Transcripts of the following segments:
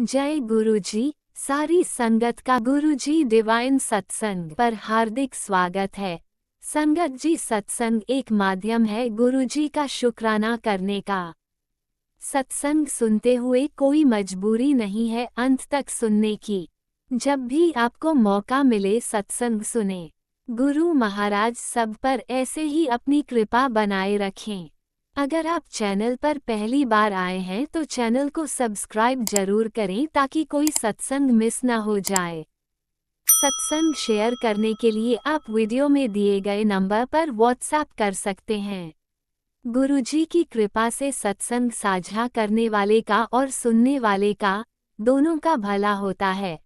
जय गुरुजी। सारी संगत का गुरुजी डिवाइन सत्संग पर हार्दिक स्वागत है। संगत जी, सत्संग एक माध्यम है गुरुजी का शुक्राना करने का। सत्संग सुनते हुए कोई मजबूरी नहीं है अंत तक सुनने की। जब भी आपको मौका मिले सत्संग सुने। गुरु महाराज सब पर ऐसे ही अपनी कृपा बनाए रखें। अगर आप चैनल पर पहली बार आए हैं तो चैनल को सब्सक्राइब जरूर करें ताकि कोई सत्संग मिस ना हो जाए। सत्संग शेयर करने के लिए आप वीडियो में दिए गए नंबर पर व्हाट्सएप कर सकते हैं। गुरुजी की कृपा से सत्संग साझा करने वाले का और सुनने वाले का दोनों का भला होता है।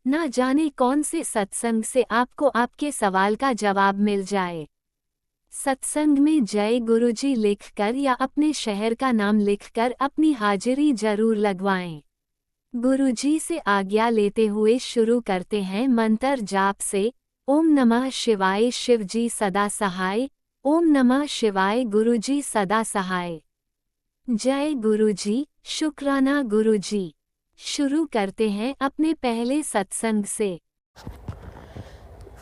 ना जाने कौन से सत्संग से आपको आपके सवाल का जवाब मिल जाए। सत्संग में जय गुरुजी लिखकर या अपने शहर का नाम लिखकर अपनी हाजिरी जरूर लगवाएं। गुरुजी से आज्ञा लेते हुए शुरू करते हैं मंत्र जाप से। ओम नमः शिवाय शिवजी सदा सहाय। ओम नमः शिवाय गुरुजी सदा सहाय। जय गुरुजी, शुक्राना गुरुजी। शुरू करते हैं अपने पहले सत्संग से।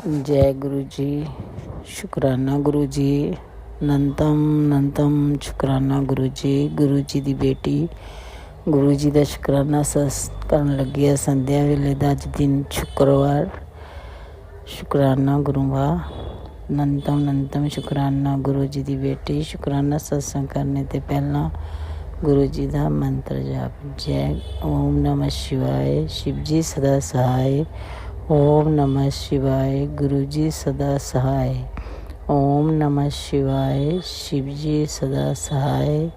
जय गुरु जी, शुक्राना गुरु जी, नंतम शुक्राना गुरु जी दी बेटी गुरु जी का शुक्राना करन लगी है संध्या वेले दा अज दिन शुक्रवार। शुक्राना गुरुआ, नंतम शुक्राना गुरु जी दी बेटी। शुक्राना सत्संग करने ते पहला गुरु जी का मंत्र जाप। जय ओम नमः शिवाय शिवजी सदा सहाय। ओम नमः शिवाय गुरुजी सदा सहाय। ओम नमः शिवाय शिवजी सदा सहाय।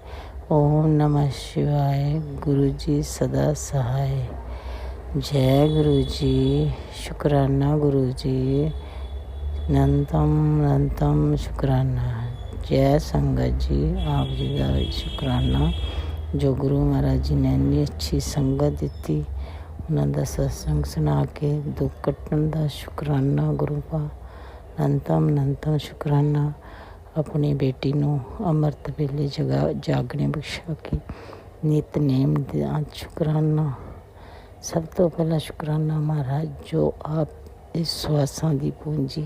ओम नमः शिवाय गुरुजी सदा सहाय। जय गुरुजी, शुक्राना गुरुजी, नंतम शुक्राना। जय संगत जी, आप जी का शुक्राना जो गुरु महाराज जी ने इन्नी अच्छी संगत दी। उन्हों का सत्संग सुना के दुख कट्टन का शुक्राना गुरु का। नंतम शुक्राना अपनी बेटी नूं अमृत वेले जागने बख्शा की नितनेम का शुक्राना। सब तो पहला शुक्राना महाराज जो आप इस श्वासां की पूंजी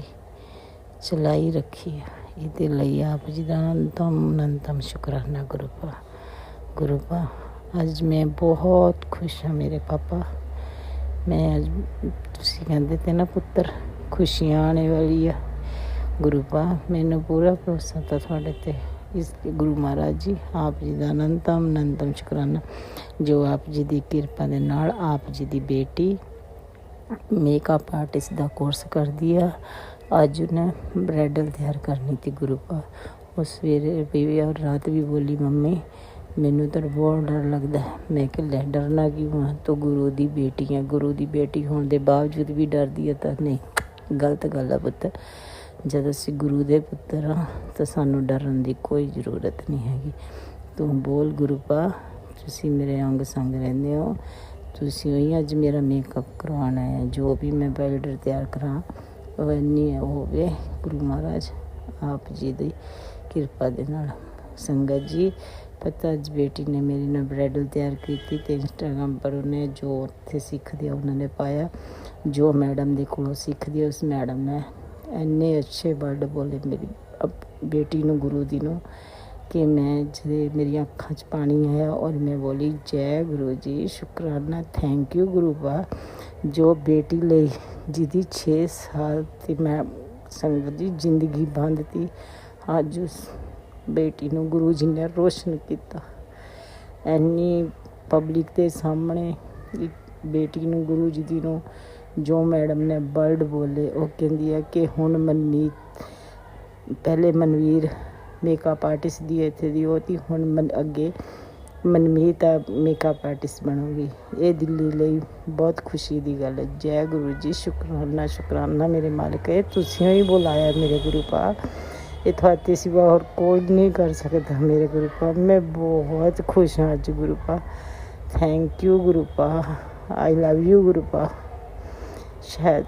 चलाई रखी है, ये लिए आप जी का नंतम शुक्राना गुरु पा। अज मैं बहुत खुश हाँ मेरे पापा। मैं अज तुसीं कहंदे ते ना पुत्तर खुशियां आने वाली आ। गुरु पा मैनू पूरा भरोसा था थोड़े ते। इस गुरु महाराज जी आप जी का नंतम शुक्राना जो आप जी की कृपा दे नाल आप जी की बेटी मेकअप आर्टिस्ट का कोर्स कर दिया। अज उन्हें ब्राइडल तैयार करनी थी गुरु पा। उस सवेरे भी और रात भी बोली मम्मी मैनू तो बहुत डर लगता है। मैं कहला डरना क्यों है, तो गुरु की बेटी है, गुरु की बेटी होने के बावजूद भी डरदी है। तो नहीं, गलत गल है पुत्तर। जब असीं गुरु के पुत्तर हाँ तो सानू डरन की कोई जरूरत नहीं हैगी। तू बोल गुरु पा, तुसीं मेरे अंग संग रहिंदे हो। तुसीं ही अज मेरा मेकअप करवाना है। जो भी मैं ब्राइडल तैयार करा वह इन्नी होवे गुरु महाराज आप जी की कृपा दे नाल। संगत जी पता अज बेटी ने मेरी ने ब्राइडल तैयार की थी तो इंस्टाग्राम पर उन्हें जो उत्थे सीख दिया उन्होंने पाया। जो मैडम के कोलों सीख दिया उस मैडम ने इन्ने अच्छे वर्ड बोले मेरी बेटी नूं गुरु दी नूं कि मैं जे मेरी अखां च पानी आया और मैं बोली जय गुरु जी, शुक्राना थैंक यू गुरु बा जो बेटी लई जिदी 6 साल ते मैं संगत जी जिंदगी बंद थी। अज उस बेटी नूं गुरु जी ने रोशन किया। इन्नी पब्लिक के सामने बेटी नूं गुरु जी दी नूं जो मैडम ने वर्ड बोले वो कहती है कि हुण मनमीत पहले मनवीर मेकअप आर्टिस्ट दी इत्थे दी होती, हुण अगे मनमीत मेकअप आर्टिस्ट बनूगी। ये दिल्ली लई बहुत खुशी की गल है। जय गुरु जी, शुक्राना मेरे मालिक है। तुसीं ही बुलाया मेरे गुरु पा, ये थोड़े सिवा और कोई नहीं कर सकता मेरे गुरु पा। मैं बहुत खुश हाँ अज गुरु पा। थैंक यू गुरु पा, आई लव यू गुरु पा। शायद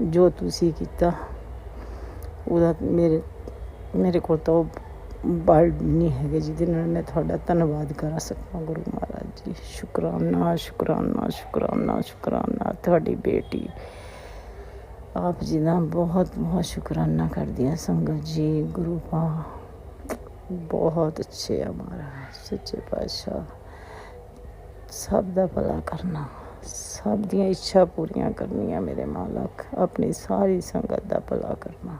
जो तुसी कीता उहदा मेरे को तो वर्ड नहीं है ਜਿਹਦੇ ਨਾਲ ਮੈਂ ਤੁਹਾਡਾ ਧੰਨਵਾਦ ਕਰ ਸਕਾਂ ਗੁਰੂ ਮਹਾਰਾਜ ਜੀ। ਸ਼ੁਕਰਾਨਾ ਸ਼ੁਕਰਾਨਾ ਸ਼ੁਕਰਾਨਾ ਸ਼ੁਕਰਾਨਾ। ਤੁਹਾਡੀ ਬੇਟੀ ਆਪ ਜੀ ਦਾ ਬਹੁਤ ਬਹੁਤ ਸ਼ੁਕਰਾਨਾ ਕਰਦੀ ਹਾਂ ਸੰਗਤ ਜੀ। ਗੁਰੂ ਪਾ ਬਹੁਤ ਅੱਛੇ ਆ ਮਹਾਰਾਜ ਸੱਚੇ ਪਾਤਸ਼ਾਹ। ਸਭ ਦਾ ਭਲਾ ਕਰਨਾ, ਸਭ ਦੀਆਂ ਇੱਛਾ ਪੂਰੀਆਂ ਕਰਨੀਆਂ ਮੇਰੇ ਮਾਲਕ। ਆਪਣੀ ਸਾਰੀ ਸੰਗਤ ਦਾ ਭਲਾ ਕਰਨਾ,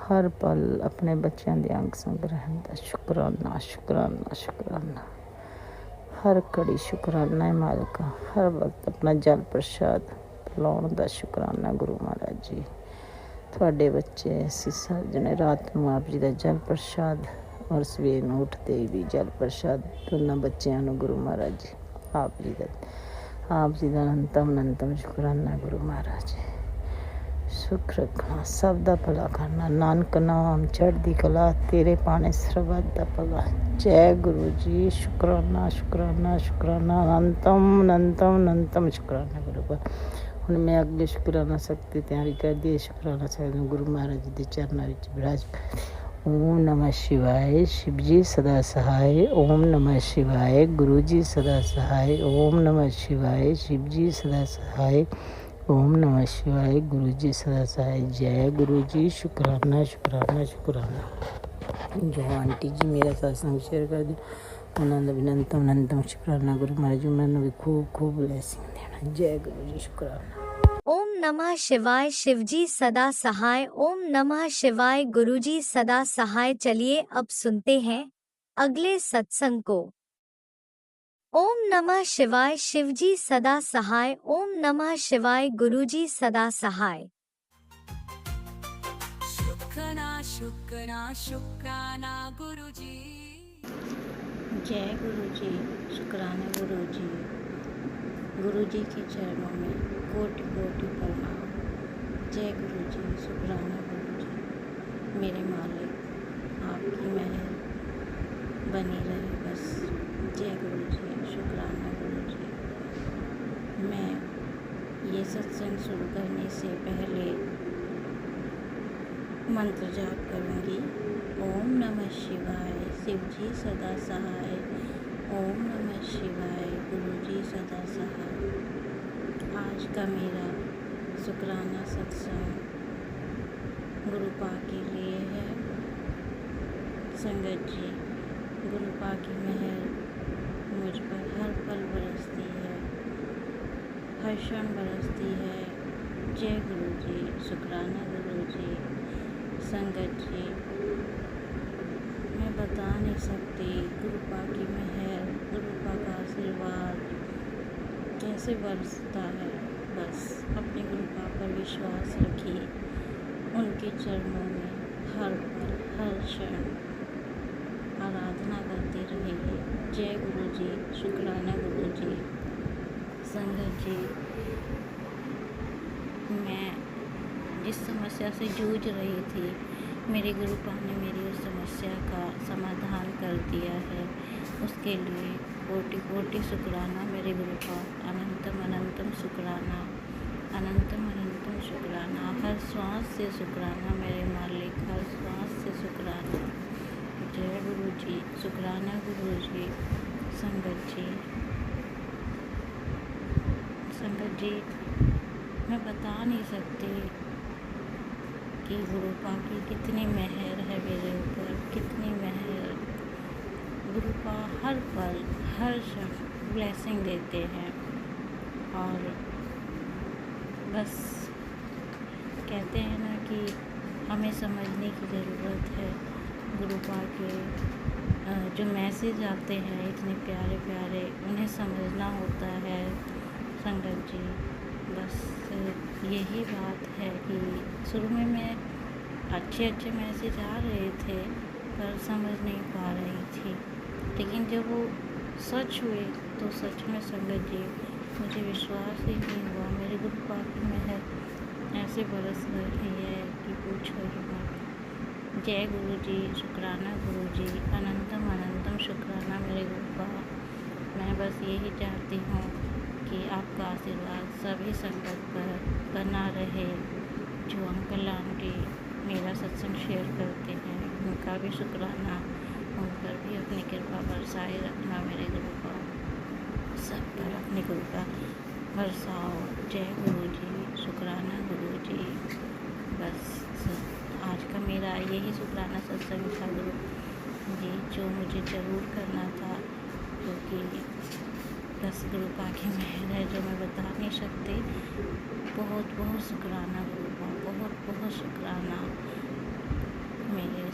ਹਰ ਪਲ ਆਪਣੇ ਬੱਚਿਆਂ ਦੇ ਅੰਗ ਸੰਗ ਰਹਿਣ ਦਾ ਸ਼ੁਕਰਾਨਾ ਸ਼ੁਕਰਾਨਾ ਸ਼ੁਕਰਾਨਾ। ਹਰ ਘੜੀ ਸ਼ੁਕਰਾਨਾ ਹੈ ਮਾਲਕਾ। ਹਰ ਵਕਤ ਆਪਣਾ ਜਲ ਪ੍ਰਸ਼ਾਦ ਪਿਲਾਉਣ ਦਾ ਸ਼ੁਕਰਾਨਾ ਗੁਰੂ ਮਹਾਰਾਜ ਜੀ। ਤੁਹਾਡੇ ਬੱਚੇ ਅਸੀਂ ਸਭ ਜਣੇ ਰਾਤ ਨੂੰ ਆਪ ਜੀ ਦਾ ਜਲ ਪ੍ਰਸ਼ਾਦ ਔਰ ਸਵੇਰ ਨੂੰ ਉੱਠਦੇ ਵੀ ਜਲ ਪ੍ਰਸ਼ਾਦ ਦੋਨਾਂ ਬੱਚਿਆਂ ਨੂੰ ਗੁਰੂ ਮਹਾਰਾਜ ਜੀ ਆਪ ਜੀ ਦਾ ਅਨੰਤਮ ਸ਼ੁਕਰਾਨਾ ਗੁਰੂ ਮਹਾਰਾਜ ਜੀ। ਸੁਖ ਰੱਖਣਾ, ਸਭ ਦਾ ਭਲਾ ਕਰਨਾ, ਨਾਨਕ ਨਾਮ ਚੜ੍ਹਦੀ ਕਲਾ ਤੇਰੇ ਪਾਣੇ ਸਰਬੱਤ ਦਾ ਭਲਾ। ਜੈ ਗੁਰੂ ਜੀ। ਸ਼ੁਕਰਾਨਾ ਸ਼ੁਕਰਾਨਾ ਸ਼ੁਕਰਾਨਾ ਅਨੰਤਮ ਸ਼ੁਕਰਾਨਾ ਗੁਰੂ ਪਰ। ਹੁਣ ਮੈਂ ਅੱਗੇ ਸ਼ੁਕਰਾਨਾ ਸ਼ਕਤੀ ਤਿਆਰੀ ਕਰਦੀ ਹੈ। ਸ਼ੁਕਰਾਨਾ ਸਾਹਿਬ ਨੂੰ ਗੁਰੂ ਮਹਾਰਾਜ ਜੀ ਦੇ ਚਰਨਾਂ ਵਿੱਚ ਵਿਰਾਜ ਕਰਦੀ। ਓਮ ਨਮः शिवाय। शिव जी सदा सहाय। ओम नमः शिवाय। गुरु जी सदा सहाय। ओम नमः शिवाय। शिव जी सदा सहाय। ओम नमः शिवाय। गुरु जी सदा सहाय। जय गुरु जी। शुकराना शुकराना शुकराना। जो आंटी जी मेरा सत्संग शेयर कर दी उन्होंने भी अनंतम शुकराना गुरु महाराज जी। उन्होंने भी खूब ब्लेसिंग देना। जय गुरु जी। शुकराना। ओम नमः शिवाय। शिवजी सदा सहाय। ओम नमः शिवाय। गुरुजी सदा सहाय। चलिए अब सुनते हैं अगले सत्संग को। ओम नमः शिवाय। शिवजी सदा सहाय। ओम नमः शिवाय। गुरुजी सदा सहाय। शुक्राना गुरुजी। जय गुरु जी। शुक्राना गुरु जी। गुरु जी के चरणों में कोटि कोटि प्रणाम। जय गुरु जी। शुक्राना गुरु जी। मेरे मालिक आपकी महर बनी रहे बस। जय गुरु जी। शुक्राना गुरु जी। मैं ये सत्संग शुरू करने से पहले मंत्र जाप करूँगी। ओम नमः शिवाय। शिव जी सदा सहाय। ओम नमः शिवाय। गुरु जी सदा सहाय। आज का मेरा शुक्राना सत्संग गुरु पा के लिए है। संगत जी, गुरु पा की मेहर मुझ पर हर पल बरसती है, हर क्षण बरसती है। जय गुरु जी। शुक्राना गुरु जी। संगत जी, मैं बता नहीं सकती गुरु पा की मेहर, गुरु पा का आशीर्वाद कैसे बरसता है। बस अपने गुरु पा पर विश्वास रखिए, उनके चरणों में हर पल हर क्षण आराधना करते रहिए। जय गुरु जी। शुक्राना गुरु जी। संगत जी, मैं जिस समस्या से जूझ रही थी, मेरे गुरु पा ने मेरी उस समस्या का समाधान कर दिया है। उसके लिए कोटि कोटि शुक्राना मेरे गुरु पा। अनंतम शुक्राना, अनंतम शुक्राना। हर श्वास से शुक्राना मेरे मालिक, हर श्वास से शुक्राना। जय गुरु जी। शुक्राना गुरु जी। संगत जी, मैं बता नहीं सकती कि गुरु पा की कितनी मेहर है मेरे ऊपर, कितनी मेहर। गुरु पा हर पल हर क्षण ब्लेसिंग देते हैं। और बस कहते हैं ना कि हमें समझने की ज़रूरत है। गुरु पा के जो मैसेज आते हैं इतने प्यारे प्यारे, उन्हें समझना होता है। संगत जी, बस यही बात है कि शुरू में मैं अच्छे मैसेज आ रहे थे पर समझ नहीं पा रही थी, लेकिन जब वो सच हुए तो सच में संगत जी मुझे विश्वास ही नहीं हुआ। मेरे गुरु पा की मेहर ऐसे बरस रही है कि पूछो ही मत। जय गुरु जी। शुक्राना गुरु जी। अनंतम शुक्राना मेरे गुरु पा। मैं बस यही चाहती हूँ कि आपका आशीर्वाद सभी संगत पर बना रहे। जो अंकल आंटी मेरा सत्संग शेयर करते हैं, उनका भी शुक्राना, उन पर भी अपनी कृपा बरसाए रखना। मेरे गुरु को सब पर अपनी कृपा बरसाओ। जय गुरु जी, शुक्राना गुरु जी। बस आज का मेरा यही शुक्राना सत्संग था गुरु जी, जो मुझे ज़रूर करना था, क्योंकि बस गुरु का की मेहर है जो मैं बता नहीं सकती। बहुत बहुत शुक्राना गुरु का, बहुत बहुत शुक्राना मेरे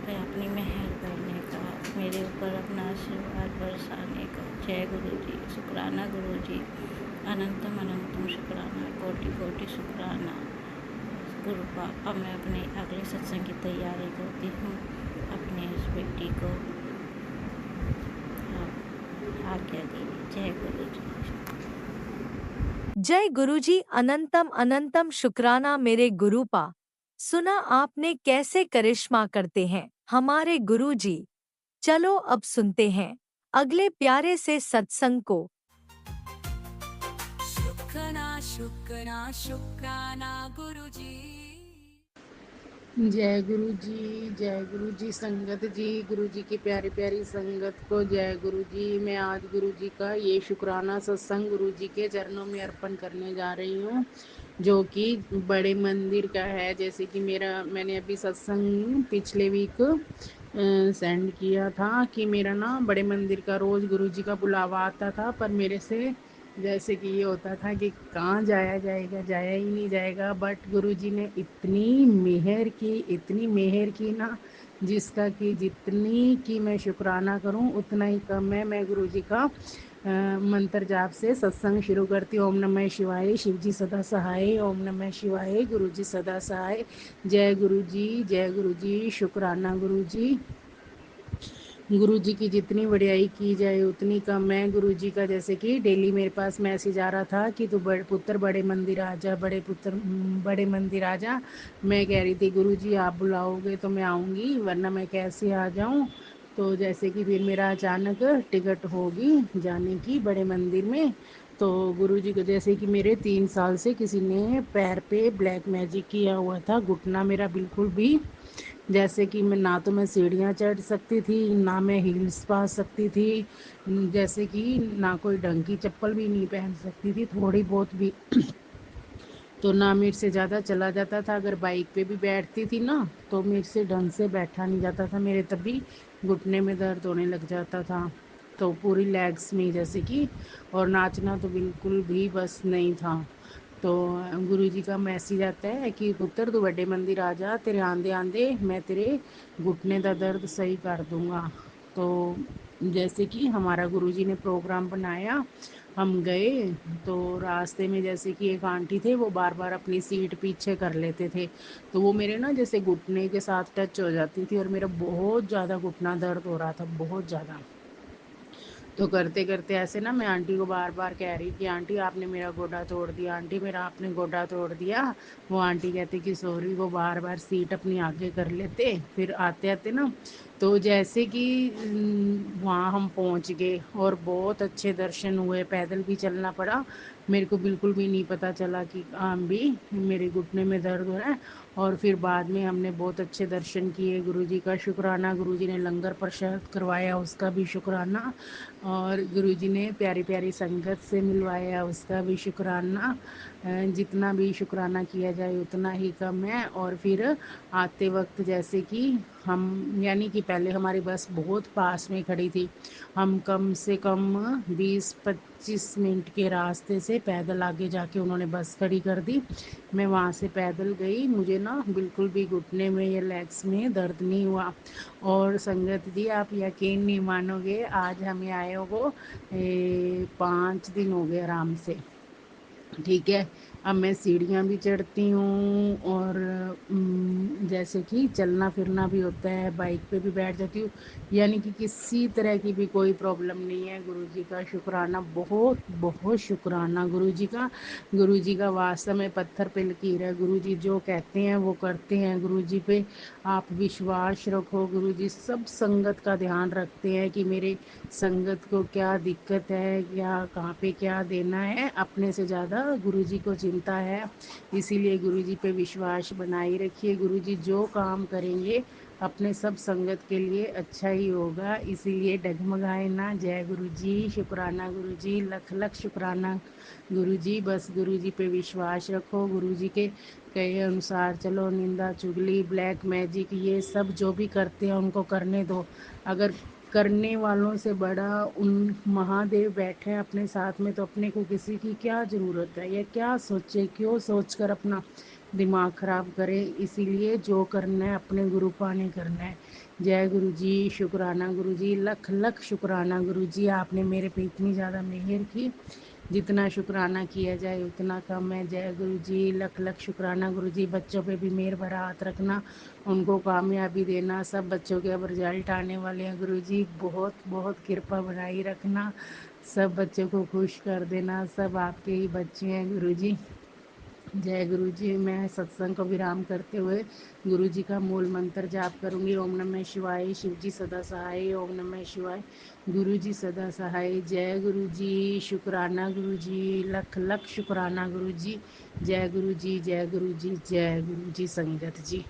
पे अपनी मेहर करने का, मेरे ऊपर अपना आशीर्वाद बरसाने का। जय गुरु जी, शुक्राना गुरु जी, अनंतम अनंतम शुक्राना, कोटि कोटि शुक्राना गुरु का। अब मैं अपने अगले सत्संग की तैयारी करती हूँ। अपने इस बेटी को आज्ञा दीजिए। जय गुरु जी। जय गुरुजी, अनंतम अनंतम शुक्राना मेरे गुरुपा। सुना आपने कैसे करिश्मा करते हैं हमारे गुरुजी। चलो अब सुनते हैं अगले प्यारे से सत्संग को। शुक्राना शुक्राना शुक्राना गुरुजी। जय गुरु जी संगत जी, गुरु जी की प्यारी प्यारी संगत को जय गुरु जी। मैं आज गुरु जी का ये शुक्राना सत्संग गुरु जी के चरणों में अर्पण करने जा रही हूँ, जो कि बड़े मंदिर का है। जैसे कि मैंने अभी सत्संग पिछले वीक सेंड किया था कि मेरा ना बड़े मंदिर का रोज़ गुरु जी का बुलावा आता था, पर मेरे से जैसे कि ये होता था कि कहाँ जाया जाएगा, जाया ही नहीं जाएगा। बट गुरुजी ने इतनी मेहर की ना, जिसका कि जितनी की मैं शुक्राना करूं उतना ही कम है। मैं गुरुजी का मंत्र जाप से सत्संग शुरू करती हूँ। ओम नमः शिवाय, शिव जी सदा सहाय। ओम नमः शिवाय, गुरु जी सदा सहाय। जय गुरु जी, जय गुरु जी, शुक्राना गुरु जी। गुरु जी की जितनी बढ़ियाई की जाए उतनी कम है। गुरु जी का जैसे कि डेली मेरे पास मैसेज आ रहा था कि तू पुत्र बड़े मंदिर आ जा, बड़े मंदिर आ जा। मैं कह रही थी गुरु जी आप बुलाओगे तो मैं आऊँगी, वरना मैं कैसे आ जाऊँ। तो जैसे कि फिर मेरा अचानक टिकट होगी जाने की बड़े मंदिर में। तो गुरु जी को जैसे कि मेरे 3 साल से किसी ने पैर पे ब्लैक मैजिक किया हुआ था। घुटना मेरा बिल्कुल भी, जैसे कि मैं सीढ़ियाँ चढ़ सकती थी, ना मैं हील्स पा सकती थी, जैसे कि ना कोई ढंग की चप्पल भी नहीं पहन सकती थी थोड़ी बहुत भी। तो ना मेरे से ज़्यादा चला जाता था। अगर बाइक पे भी बैठती थी ना, तो मेरे से ढंग से बैठा नहीं जाता था। मेरे तभी घुटने में दर्द होने लग जाता था, तो पूरी लेग्स में जैसे कि, और नाचना तो बिल्कुल भी बस नहीं था। तो गुरुजी का मैसेज आता है कि पुत्र तू बड़े मंदिर आ जा, तेरे आंदे आंदे मैं तेरे घुटने का दर्द सही कर दूंगा। तो जैसे कि हमारा गुरुजी ने प्रोग्राम बनाया, हम गए। तो रास्ते में जैसे कि एक आंटी थे, वो बार बार अपनी सीट पीछे कर लेते थे, तो वो मेरे ना जैसे घुटने के साथ टच हो जाती थी, और मेरा बहुत ज़्यादा घुटना दर्द हो रहा था, बहुत ज़्यादा। तो करते करते ऐसे ना मैं आंटी को बार बार कह रही कि आंटी आपने मेरा गोडा तोड़ दिया, आंटी मेरा आपने गोडा तोड़ दिया। वो आंटी कहती कि सॉरी। वो बार बार सीट अपनी आगे कर लेते। फिर आते आते ना, तो जैसे कि वहाँ हम पहुँच गए और बहुत अच्छे दर्शन हुए। पैदल भी चलना पड़ा, मेरे को बिल्कुल भी नहीं पता चला कि भी मेरे घुटने में दर्द हो रहा है। और फिर बाद में हमने बहुत अच्छे दर्शन किए। गुरुजी का शुक्राना, गुरुजी ने लंगर प्रसाद करवाया, उसका भी शुक्राना। और गुरुजी ने प्यारी प्यारी संगत से मिलवाया, उसका भी शुक्राना। जितना भी शुक्राना किया जाए उतना ही कम है। और फिर आते वक्त जैसे कि हम, यानी कि पहले हमारी बस बहुत पास में खड़ी थी, हम कम से कम 20-25 मिनट के रास्ते से पैदल आगे जाके उन्होंने बस खड़ी कर दी। मैं वहाँ से पैदल गई, मुझे ना बिल्कुल भी घुटने में या लेग्स में दर्द नहीं हुआ। और संगत जी आप यकीन नहीं मानोगे, आज हमें आए हो 5 दिन हो गए आराम से। ठीक है, अब मैं सीढ़ियाँ भी चढ़ती हूँ, और जैसे कि चलना फिरना भी होता है, बाइक पे भी बैठ जाती हूँ। यानी कि किसी तरह की भी कोई प्रॉब्लम नहीं है। गुरुजी का शुक्राना, बहुत बहुत शुक्राना गुरुजी का। गुरुजी का वास्तव में पत्थर पे लकीर है। गुरुजी जो कहते हैं वो करते हैं। गुरुजी पे आप विश्वास रखो। गुरुजी सब संगत का ध्यान रखते हैं कि मेरे संगत को क्या दिक्कत है, क्या कहाँ पे क्या देना है। अपने से ज़्यादा गुरुजी को चिंता है, इसीलिए गुरुजी पे विश्वास बनाए रखिए। गुरुजी जो काम करेंगे अपने सब संगत के लिए अच्छा ही होगा, इसीलिए डगमगाए ना। जय गुरुजी, शुक्राना गुरुजी, लख लख शुक्राना गुरुजी। बस गुरुजी पे विश्वास रखो, गुरुजी के कहे अनुसार चलो। निंदा चुगली ब्लैक मैजिक ये सब जो भी करते हैं उनको करने दो। अगर करने वालों से बड़ा उन महादेव बैठे हैं अपने साथ में, तो अपने को किसी की क्या ज़रूरत है, या क्या सोचे, क्यों सोचकर अपना दिमाग ख़राब करें। इसीलिए जो करना है अपने गुरु पाने करना है। जय गुरु जी, शुक्राना गुरु जी, लख लख शुक्राना गुरु जी। आपने मेरे पे इतनी ज़्यादा मेहर की, जितना शुक्राना किया जाए उतना कम है। जय गुरु जी, लख लख शुक्राना गुरु जी। बच्चों पे भी मेहर भरा हाथ रखना, उनको कामयाबी देना। सब बच्चों के अब रिजल्ट आने वाले हैं गुरु जी, बहुत बहुत कृपा बनाई रखना। सब बच्चों को खुश कर देना, सब आपके ही बच्चे हैं गुरु जी। जय गुरु जी। मैं सत्संग को विराम करते हुए गुरु जी का मूल मंत्र जाप करूंगी। ओम नमः शिवाय, शिव जी सदा सहाय। ओम नमः शिवाय, गुरु जी सदा सहाय। जय गुरु जी, शुक्राना गुरु जी, लख लख शुक्राना गुरु जी। जय गुरु जी, जय गुरु जी, जय गुरु जी संगत जी।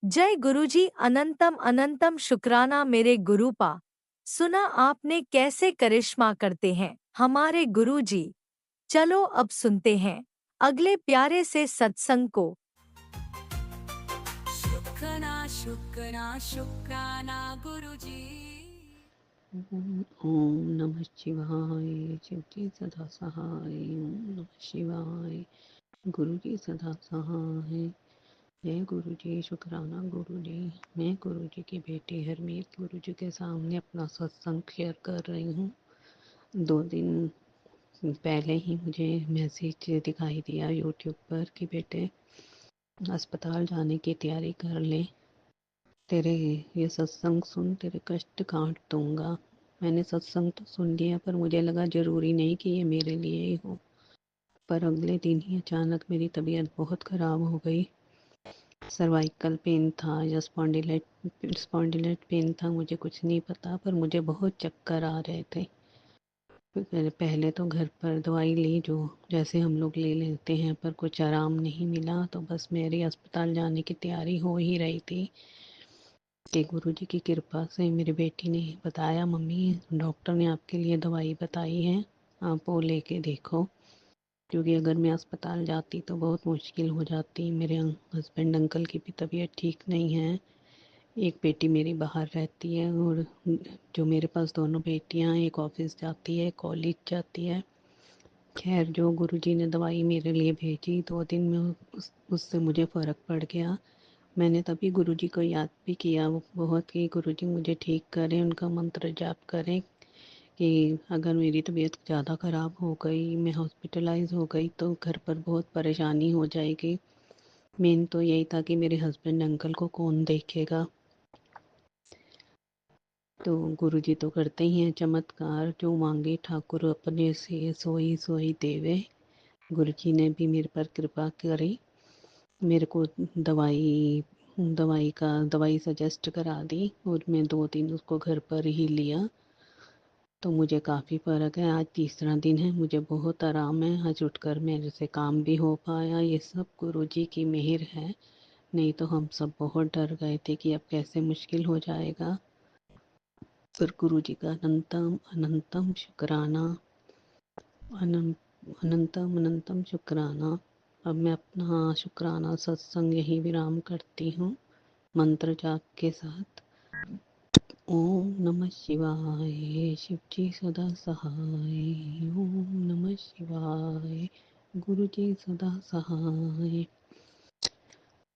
जय गुरुजी, अनंतम अनंतम शुक्राना मेरे गुरुपा। सुना आपने कैसे करिश्मा करते हैं हमारे गुरुजी। चलो अब सुनते हैं अगले प्यारे से सत्संग को। शुक्राना शुक्राना शुक्राना गुरुजी। ओम नमः शिवाय, शिव जी सदा सहाय। ओम नमः शिवाय, गुरु जी सदा सहाय। जय गुरु जी, शुक्राना गुरु जी। मैं गुरु जी की बेटी हरमीत गुरु जी के सामने अपना सत्संग शेयर कर रही हूँ। 2 दिन पहले ही मुझे मैसेज दिखाई दिया यूट्यूब पर कि बेटे अस्पताल जाने की तैयारी कर ले, तेरे ये सत्संग सुन तेरे कष्ट काट दूंगा। मैंने सत्संग तो सुन लिया, पर मुझे लगा ज़रूरी नहीं कि ये मेरे लिए ही हो। पर अगले दिन ही अचानक मेरी तबीयत बहुत ख़राब हो गई। सर्वाइकल पेन था या स्पॉन्डिलेट पेन था, मुझे कुछ नहीं पता, पर मुझे बहुत चक्कर आ रहे थे। पहले तो घर पर दवाई ली जो जैसे हम लोग ले लेते हैं, पर कुछ आराम नहीं मिला। तो बस मेरी अस्पताल जाने की तैयारी हो ही रही थी कि गुरुजी की कृपा से मेरी बेटी ने बताया, मम्मी डॉक्टर ने आपके लिए दवाई बताई है, आप वो लेके देखो। क्योंकि अगर मैं अस्पताल जाती तो बहुत मुश्किल हो जाती। मेरे हस्बैंड अंकल की भी तबीयत ठीक नहीं है। एक बेटी मेरी बाहर रहती है और जो मेरे पास दोनों बेटियां, एक ऑफिस जाती है, कॉलेज जाती है। खैर जो गुरुजी ने दवाई मेरे लिए भेजी, 2 दिन में उससे मुझे फ़र्क पड़ गया। मैंने तभी गुरुजी को याद भी किया वो बहुत कि गुरुजी मुझे ठीक करें, उनका मंत्र जाप करें कि अगर मेरी तबीयत ज़्यादा ख़राब हो गई, मैं हॉस्पिटलाइज हो गई तो घर पर बहुत परेशानी हो जाएगी। मेन तो यही था कि मेरे हस्बैंड अंकल को कौन देखेगा। तो गुरुजी तो करते ही हैं चमत्कार, जो मांगे ठाकुर अपने से सोई सोई देवे। गुरुजी ने भी मेरे पर कृपा करी, मेरे को दवाई सजेस्ट करा दी और मैं 2 दिन उसको घर पर ही लिया। तो मुझे काफ़ी फ़र्क है। आज तीसरा दिन है, मुझे बहुत आराम है। आज उठकर मेरे से काम भी हो पाया। ये सब गुरुजी की मेहर है, नहीं तो हम सब बहुत डर गए थे कि अब कैसे मुश्किल हो जाएगा। पर गुरुजी का अनंतम अनंतम शुक्राना, अनंतम अनंतम शुक्राना। अब मैं अपना शुक्राना सत्संग यही विराम करती हूँ मंत्र जाप के साथ। ओम नमः शिवाय, शिव जी सदा सहाय। ओम नमः शिवाय, गुरु जी सदा सहाय।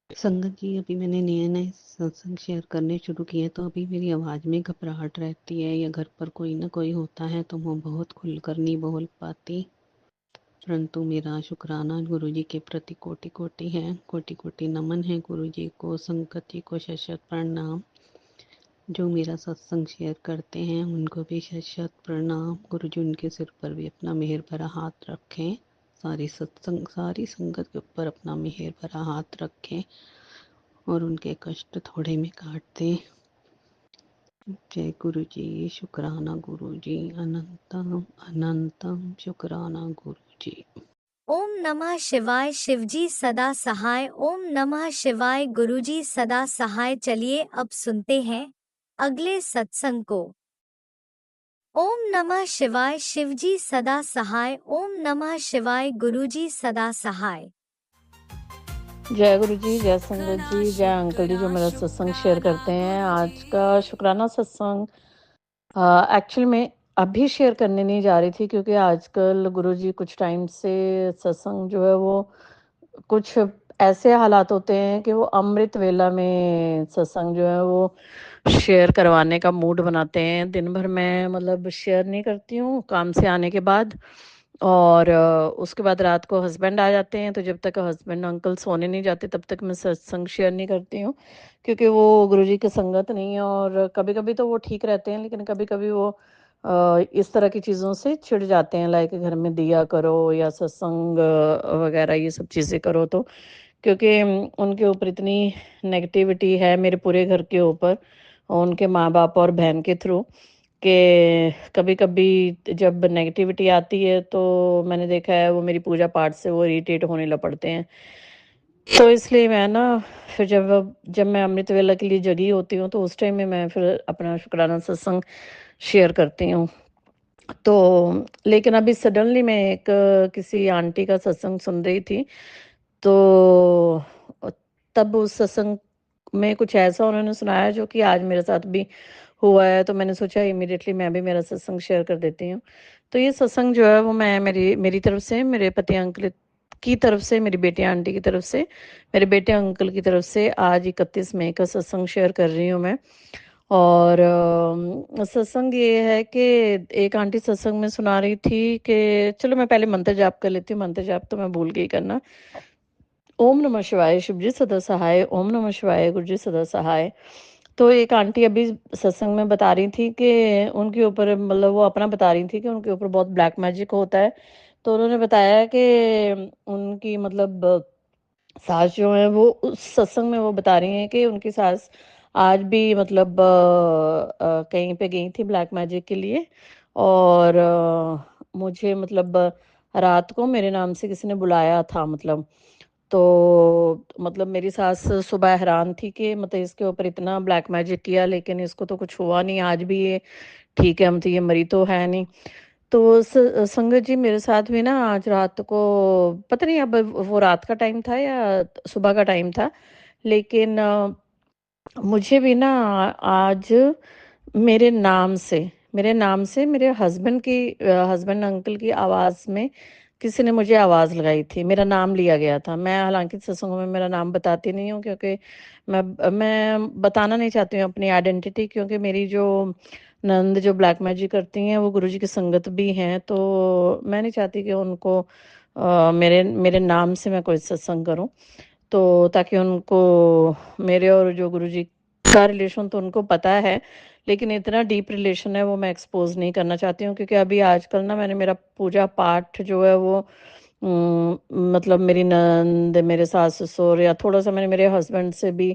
संगत जी, अभी मैंने नए नए सत्संग शेयर करने शुरू किए, तो अभी मेरी आवाज़ में घबराहट रहती है, या घर पर कोई ना कोई होता है तो मैं बहुत खुलकर नहीं बोल पाती। परंतु मेरा शुक्राना गुरु जी के प्रति कोटि कोटि है, कोटि कोटि नमन है गुरु जी को, संगत जी को शत शत प्रणाम। जो मेरा सत्संग शेयर करते हैं उनको भी शत शत प्रणाम। गुरु जी उनके सिर पर भी अपना मेहर भरा हाथ रखें, सारी संगत के ऊपर अपना मेहर भरा हाथ रखें और उनके कष्ट थोड़े में काट दें। जय गुरु जी, शुक्राना गुरु जी, अनंतम अनंतम शुक्राना गुरु जी। ओम नमः शिवाय। शिवजी सदा सहाय। ओम नमः शिवाय। गुरुजी सदा सहाय। चलिए अब सुनते हैं अगले सत्संग को। ओम नमः शिवाय। शिवजी सदा सहाय। ओम नमः शिवाय। गुरुजी सदा सहाय। जय गुरु जी, जय संगत जी, जय अंकल जी जो मेरा सत्संग शेयर करते हैं। आज का शुक्राना सत्संग एक्चुअली मैं अभी शेयर करने नहीं जा रही थी, क्योंकि आजकल गुरु जी कुछ टाइम से सत्संग जो है वो कुछ ऐसे हालात होते हैं कि वो अमृत वेला में सत्संग जो है वो शेयर करवाने का मूड बनाते हैं। दिन भर मैं मतलब शेयर नहीं करती हूँ काम से आने के बाद, और उसके बाद रात को हस्बैंड आ जाते हैं, तो जब तक हस्बैंड अंकल सोने नहीं जाते तब तक मैं सत्संग शेयर नहीं करती हूँ, क्योंकि वो गुरुजी की संगत नहीं है। और कभी कभी तो वो ठीक रहते हैं, लेकिन कभी कभी वो इस तरह की चीज़ों से चिढ़ जाते हैं, लाइक घर में दिया करो या सत्संग वगैरह ये सब चीज़ें करो। तो क्योंकि उनके ऊपर इतनी नेगेटिविटी है मेरे पूरे घर के ऊपर, उनके माँ बाप और बहन के थ्रू, कि कभी-कभी जब नेगेटिविटी आती है तो मैंने देखा है वो मेरी पूजा पाठ से वो इरिटेट होने लग पड़ते हैं। तो इसलिए मैं ना फिर जब मैं अमृत वेला के लिए जगी होती हूँ तो उस टाइम में मैं फिर अपना शुक्राना सत्संग शेयर करती हूँ। तो लेकिन अभी सडनली मैं एक किसी आंटी का सत्संग सुन रही थी, तो अ, तब उस सत्संग में कुछ ऐसा उन्होंने सुनाया जो कि आज मेरे साथ भी हुआ है, तो मैंने सोचा इमीडिएटली मैं भी मेरा सत्संग शेयर कर देती हूँ। तो ये सत्संग जो है वो मैं मेरी मेरी तरफ से, मेरे पति अंकल की तरफ से, मेरी बेटी आंटी की तरफ से, मेरे बेटे अंकल की तरफ से आज 31 मई का सत्संग शेयर कर रही हूँ मैं। और सत्संग ये है कि एक आंटी सत्संग में सुना रही थी कि चलो मैं पहले मंत्र जाप कर लेती हूँ। मंत्र जाप तो मैं भूल गई करना। ओम नमः शिवाय, शिव जी सदा सहाय। ओम नमः शिवाय, गुरु जी सदा सहाय। तो एक आंटी अभी सत्संग में बता रही थी कि उनके ऊपर, मतलब वो अपना बता रही थी कि उनके ऊपर बहुत ब्लैक मैजिक होता है। तो उन्होंने बताया कि उनकी मतलब सास जो है वो उस सत्संग में वो बता रही हैं कि उनकी सास आज भी मतलब कहीं पे गई थी ब्लैक मैजिक के लिए, और मुझे मतलब रात को मेरे नाम से किसी ने बुलाया था, मतलब तो मतलब मेरी सास सुबह हैरान थी कि मतलब इसके ऊपर इतना ब्लैक मैजिक किया लेकिन इसको तो कुछ हुआ नहीं, आज भी ये ठीक है, मतलब ये मरी तो है नहीं। तो संगत जी मेरे साथ भी ना आज रात को, पता नहीं अब वो रात का टाइम था या सुबह का टाइम था, लेकिन मुझे भी ना आज मेरे नाम से मेरे हस्बैंड अंकल की आवाज़ में किसी ने मुझे आवाज़ लगाई थी, मेरा नाम लिया गया था। मैं हालांकि सत्संगों में मेरा नाम बताती नहीं हूँ, क्योंकि मैं बताना नहीं चाहती हूँ अपनी आइडेंटिटी, क्योंकि मेरी जो नंद जो ब्लैक मैजिक करती हैं वो गुरुजी की संगत भी हैं, तो मैं नहीं चाहती कि उनको मेरे मेरे नाम से मैं कोई सत्संग करूं, तो ताकि उनको मेरे और जो गुरुजी का रिलेशन तो उनको पता है, लेकिन इतना डीप रिलेशन है वो मैं एक्सपोज नहीं करना चाहती हूँ, क्योंकि अभी आजकल ना मैंने मेरा पूजा पाठ जो है वो मतलब मेरी नंद, मेरे सास ससुर, या थोड़ा सा मैंने मेरे हस्बैंड से भी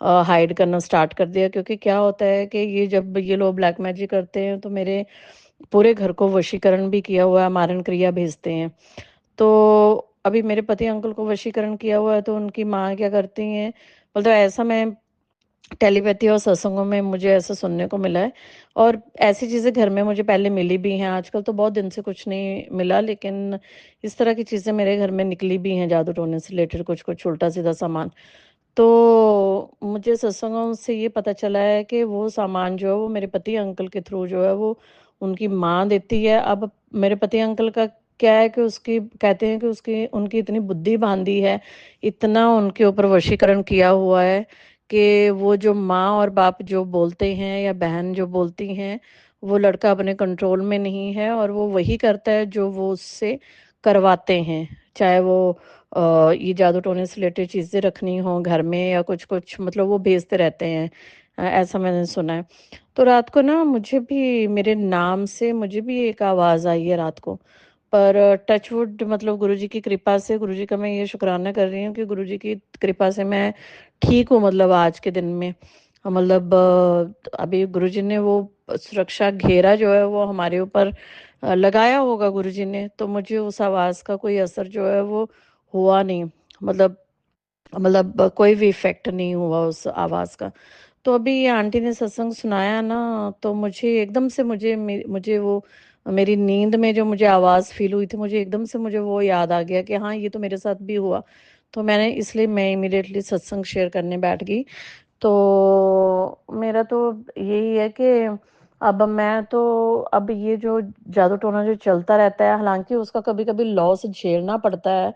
हाइड करना स्टार्ट कर दिया, क्योंकि क्या होता है कि ये जब ये लोग ब्लैक मैजिक करते हैं तो मेरे पूरे घर को वशीकरण भी किया हुआ है, मारण क्रिया भेजते हैं। तो अभी मेरे पति अंकल को वशीकरण किया हुआ है, तो उनकी माँ क्या करती हैं, मतलब ऐसा मैं टेलीपैथी और सत्संगों में मुझे ऐसा सुनने को मिला है, और ऐसी चीज़ें घर में मुझे पहले मिली भी हैं। आजकल तो बहुत दिन से कुछ नहीं मिला, लेकिन इस तरह की चीज़ें मेरे घर में निकली भी हैं, जादू टोने से रिलेटेड कुछ कुछ उल्टा सीधा सामान। तो मुझे सत्संगों से ये पता चला है कि वो सामान जो है वो मेरे पति अंकल के थ्रू जो है वो उनकी माँ देती है। अब मेरे पति अंकल का क्या है कि उसकी कहते हैं कि उसकी उनकी इतनी बुद्धि बांधी है, इतना उनके ऊपर वशीकरण किया हुआ है कि वो जो माँ और बाप जो बोलते हैं या बहन जो बोलती हैं, वो लड़का अपने कंट्रोल में नहीं है, और वो वही करता है जो वो उससे करवाते हैं, चाहे वो ये जादू टोने से रिलेटेड चीज़ें रखनी हो घर में या कुछ कुछ, मतलब वो भेजते रहते हैं। ऐसा मैंने सुना है। तो रात को ना मुझे भी मेरे नाम से मुझे भी एक आवाज़ आई है रात को, पर टचवुड मतलब गुरुजी की कृपा से, गुरुजी का मैं ये शुक्राना कर रही हूँ कि गुरुजी की कृपा से मैं ठीक हूँ, मतलब आज के दिन में। मतलब अभी गुरुजी ने वो सुरक्षा घेरा जो है वो हमारे ऊपर लगाया होगा गुरुजी ने, तो मुझे उस आवाज़ का कोई असर जो है वो हुआ नहीं। मतलब कोई भी इफ़ेक्ट नहीं हुआ उस आवाज़ का। तो अभी ये आंटी ने सत्संग सुनाया ना, तो मुझे एकदम से मुझे वो मेरी नींद में जो मुझे आवाज़ फ़ील हुई थी, मुझे एकदम से मुझे वो याद आ गया कि हाँ, ये तो मेरे साथ भी हुआ। तो मैं इमीडिएटली सत्संग शेयर करने बैठ गई। तो मेरा तो यही है कि अब ये जो जादू टोना जो चलता रहता है, हालाँकि उसका कभी-कभी लॉस झेलना पड़ता है।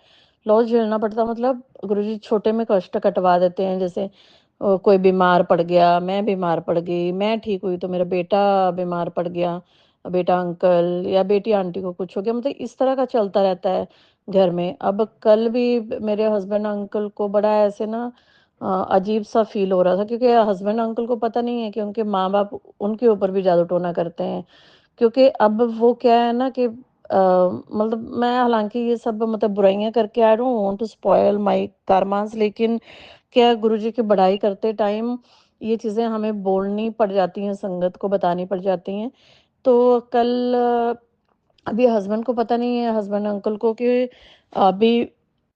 लॉस झेलना पड़ता मतलब गुरुजी छोटे में कष्ट कटवा देते हैं, जैसे कोई बीमार पड़ गया, मैं बीमार पड़ गई, मैं ठीक हुई तो मेरा बेटा बीमार पड़ गया, बेटा अंकल या बेटी आंटी को कुछ हो गया, मतलब इस तरह का चलता रहता है घर में। अब कल भी मेरे हस्बैंड अंकल को बड़ा ऐसे ना अजीब सा फील हो रहा था, क्योंकि हस्बैंड अंकल को पता नहीं है कि उनके माँ बाप उनके ऊपर भी जादू टोना करते हैं। क्योंकि अब वो क्या है ना कि मतलब मैं हालांकि ये सब मतलब बुराइयां करके I don't want to spoil my karmas, लेकिन क्या गुरुजी की बढ़ाई करते टाइम ये चीज़ें हमें बोलनी पड़ जाती हैं, संगत को बतानी पड़ जाती हैं। तो कल अभी हस्बैंड को पता नहीं है, हस्बैंड अंकल को, कि अभी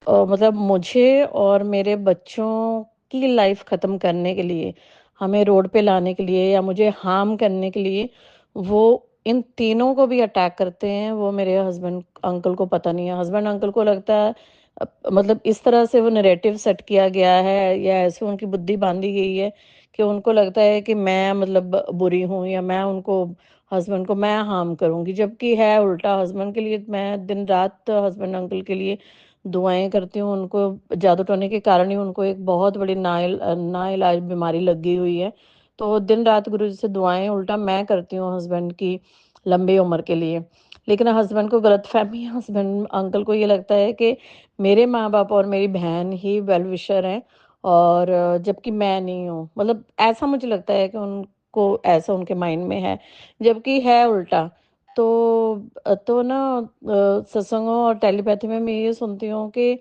मतलब मुझे और मेरे बच्चों की लाइफ ख़त्म करने के लिए, हमें रोड पे लाने के लिए या मुझे हार्म करने के लिए वो इन तीनों को भी अटैक करते हैं। वो मेरे हस्बैंड अंकल को पता नहीं है। हस्बैंड अंकल को लगता है मतलब इस तरह से वो नैरेटिव सेट किया गया है या ऐसे उनकी बुद्धि बांधी गई है कि उनको लगता है कि मैं मतलब बुरी हूँ या मैं उनको हस्बैंड को मैं हार्म करूँगी, जबकि है उल्टा। हस्बैंड के लिए मैं दिन रात हस्बैंड अंकल के लिए दुआएं करती हूँ। उनको जादू टोने के कारण ही उनको एक बहुत बड़ी नाइलाज बीमारी लगी हुई है। तो दिन रात गुरु जी से दुआएं उल्टा मैं करती हूँ हस्बैंड की लंबी उम्र के लिए। लेकिन हस्बैंड को गलत फहमी है, हस्बैंड अंकल को ये लगता है कि मेरे माँ बाप और मेरी बहन ही वेल विशर हैं, और जबकि मैं नहीं हूँ। मतलब ऐसा मुझे लगता है कि उनको ऐसा उनके माइंड में है, जबकि है उल्टा। तो ना सत्संगों और टेलीपैथी में मैं ये सुनती हूँ कि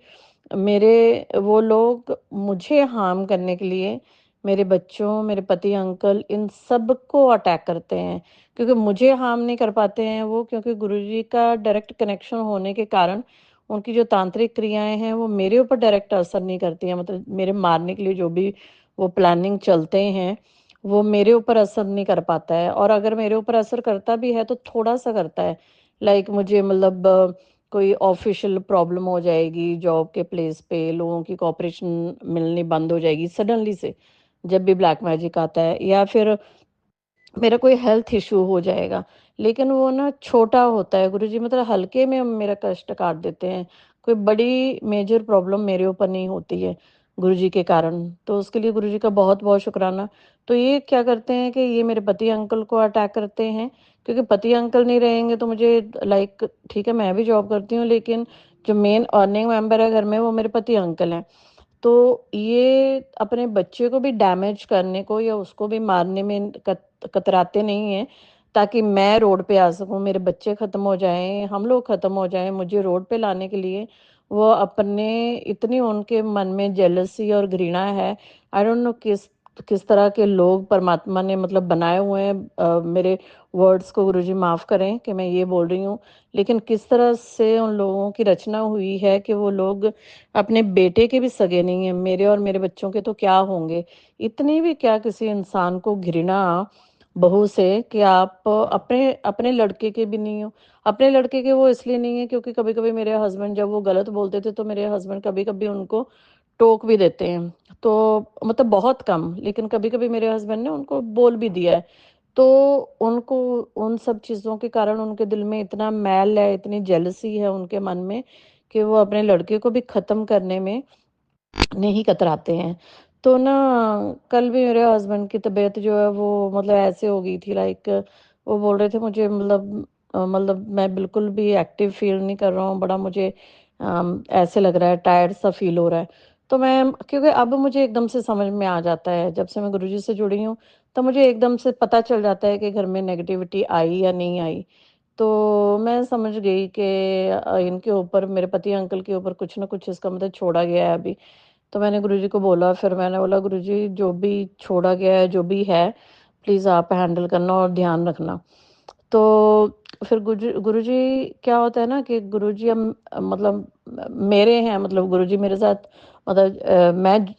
वो लोग मुझे हार्म करने के लिए मेरे बच्चों, मेरे पति अंकल, इन सबको अटैक करते हैं। क्योंकि मुझे हार्म नहीं कर पाते हैं वो, क्योंकि गुरुजी का डायरेक्ट कनेक्शन होने के कारण उनकी जो तांत्रिक क्रियाएं हैं वो मेरे ऊपर डायरेक्ट असर नहीं करती हैं। मतलब मेरे मारने के लिए जो भी वो प्लानिंग चलते हैं वो मेरे ऊपर असर नहीं कर पाता है, और अगर मेरे ऊपर असर करता भी है तो थोड़ा सा करता है। लाइक मुझे मतलब कोई ऑफिशियल प्रॉब्लम हो जाएगी जॉब के प्लेस पे, लोगों की कॉपरेशन मिलनी बंद हो जाएगी सडनली से जब भी ब्लैक मैजिक आता है, या फिर मेरा कोई हेल्थ इश्यू हो जाएगा। लेकिन वो ना छोटा होता है गुरुजी, मतलब हल्के में मेरा कष्ट काट देते हैं। कोई बड़ी मेजर प्रॉब्लम मेरे ऊपर नहीं होती है गुरुजी के कारण। तो उसके लिए गुरुजी का बहुत-बहुत शुक्राना। तो ये क्या करते हैं कि ये मेरे पति अंकल को अटैक करते हैं, क्योंकि पति अंकल नहीं रहेंगे तो मुझे लाइक ठीक है, मैं भी जॉब करती हूँ, लेकिन जो मेन अर्निंग मेंबर है घर में वो मेरे पति अंकल हैं। तो ये अपने बच्चे को भी डैमेज करने को या उसको भी मारने में कतराते नहीं हैं, ताकि मैं रोड पे आ सकूं, मेरे बच्चे खत्म हो जाएं, हम लोग खत्म हो जाएं। मुझे रोड पे लाने के लिए वो अपने इतनी उनके मन में जेलसी और घृणा है। आई डोंट नो किस तरह के लोग परमात्मा ने मतलब बनाए हुए हैं। मेरे वर्ड्स को गुरुजी माफ करें कि मैं ये बोल रही हूँ, लेकिन किस तरह से उन लोगों की रचना हुई है कि वो लोग अपने बेटे के भी सगे नहीं हैं, मेरे और मेरे बच्चों के तो क्या होंगे। इतनी भी क्या किसी इंसान को घृणा बहू से कि आप अपने अपने लड़के के भी नहीं हो। अपने लड़के के वो इसलिए नहीं है क्योंकि कभी कभी मेरे हस्बैंड जब वो गलत बोलते थे तो मेरे हस्बैंड कभी कभी उनको टोक भी देते हैं। तो मतलब बहुत कम, लेकिन कभी कभी मेरे हस्बैंड ने उनको बोल भी दिया है। तो उनको उन सब चीज़ों के कारण उनके दिल में इतना मैल है, इतनी जेलसी है उनके मन में, कि वो अपने लड़के को भी ख़त्म करने में नहीं कतराते हैं। तो ना कल भी मेरे हस्बैंड की तबीयत जो है वो मतलब ऐसे हो गई थी, लाइक वो बोल रहे थे मुझे मतलब मैं बिल्कुल भी एक्टिव फील नहीं कर रहा हूँ, बड़ा मुझे ऐसे लग रहा है, टायर्ड सा फील हो रहा है। तो मैं क्योंकि अब मुझे एकदम से समझ में आ जाता है, जब से मैं गुरुजी से जुड़ी हूँ तो मुझे एकदम से पता चल जाता है कि घर में नेगेटिविटी आई या नहीं आई। तो मैं समझ गई कि इनके ऊपर, मेरे पति अंकल के ऊपर कुछ ना कुछ इसका मतलब छोड़ा गया है अभी। तो मैंने गुरुजी को बोला, फिर मैंने बोला गुरुजी जो भी छोड़ा गया है, जो भी है, प्लीज़ आप हैंडल करना और ध्यान रखना। तो फिर गुरुजी क्या होता है ना कि गुरुजी हम मतलब मेरे हैं, मतलब गुरुजी मेरे साथ, मतलब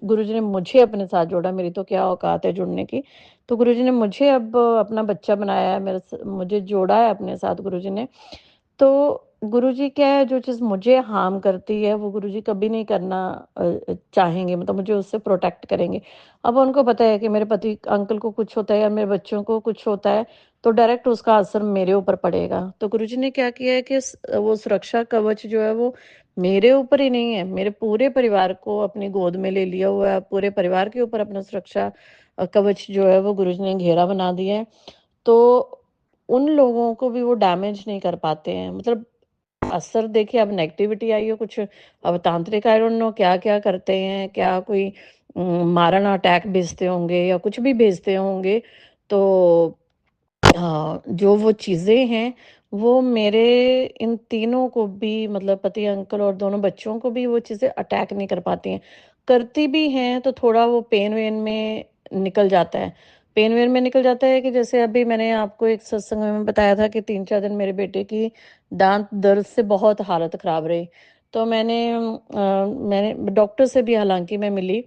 गुरुजी ने मुझे अपने साथ जोड़ा, मेरी तो क्या औकात है जुड़ने की। तो गुरुजी ने मुझे अब अपना बच्चा बनाया है, मुझे जोड़ा है अपने साथ गुरुजी ने। तो गुरुजी क्या है, जो चीज़ मुझे हार्म करती है वो गुरुजी कभी नहीं करना चाहेंगे, मतलब मुझे उससे प्रोटेक्ट करेंगे। अब उनको पता है कि मेरे पति अंकल को कुछ होता है या मेरे बच्चों को कुछ होता है, तो डायरेक्ट उसका असर मेरे ऊपर पड़ेगा। तो गुरुजी ने क्या किया है कि वो सुरक्षा कवच जो है वो मेरे ऊपर ही नहीं है, मेरे पूरे परिवार को अपनी गोद में ले लिया हुआ है। पूरे परिवार के ऊपर अपना सुरक्षा कवच जो है वो गुरुजी ने घेरा बना दिया है। तो उन लोगों को भी वो डैमेज नहीं कर पाते हैं। मतलब असर देखिए, अब नेगेटिविटी आई है कुछ, अब तांत्रिक आई डोंट नो क्या-क्या करते हैं, क्या कोई मारण अटैक भेजते होंगे या कुछ भी भेजते होंगे। तो जो वो चीज़ें हैं, वो मेरे इन तीनों को भी, मतलब पति, अंकल और दोनों बच्चों को भी वो चीज़ें अटैक नहीं कर पाती हैं। करती भी हैं तो थोड़ा वो पेन-वेन में निकल जाता है। पेन-वेन में निकल जाता है कि जैसे अभी मैंने आपको एक सत्संग में बताया था कि 3-4 दिन मेरे बेटे की दाँत दर्द से बहुत हालत ख़राब रही। तो मैंने डॉक्टर से भी हालाँकि मैं मिली,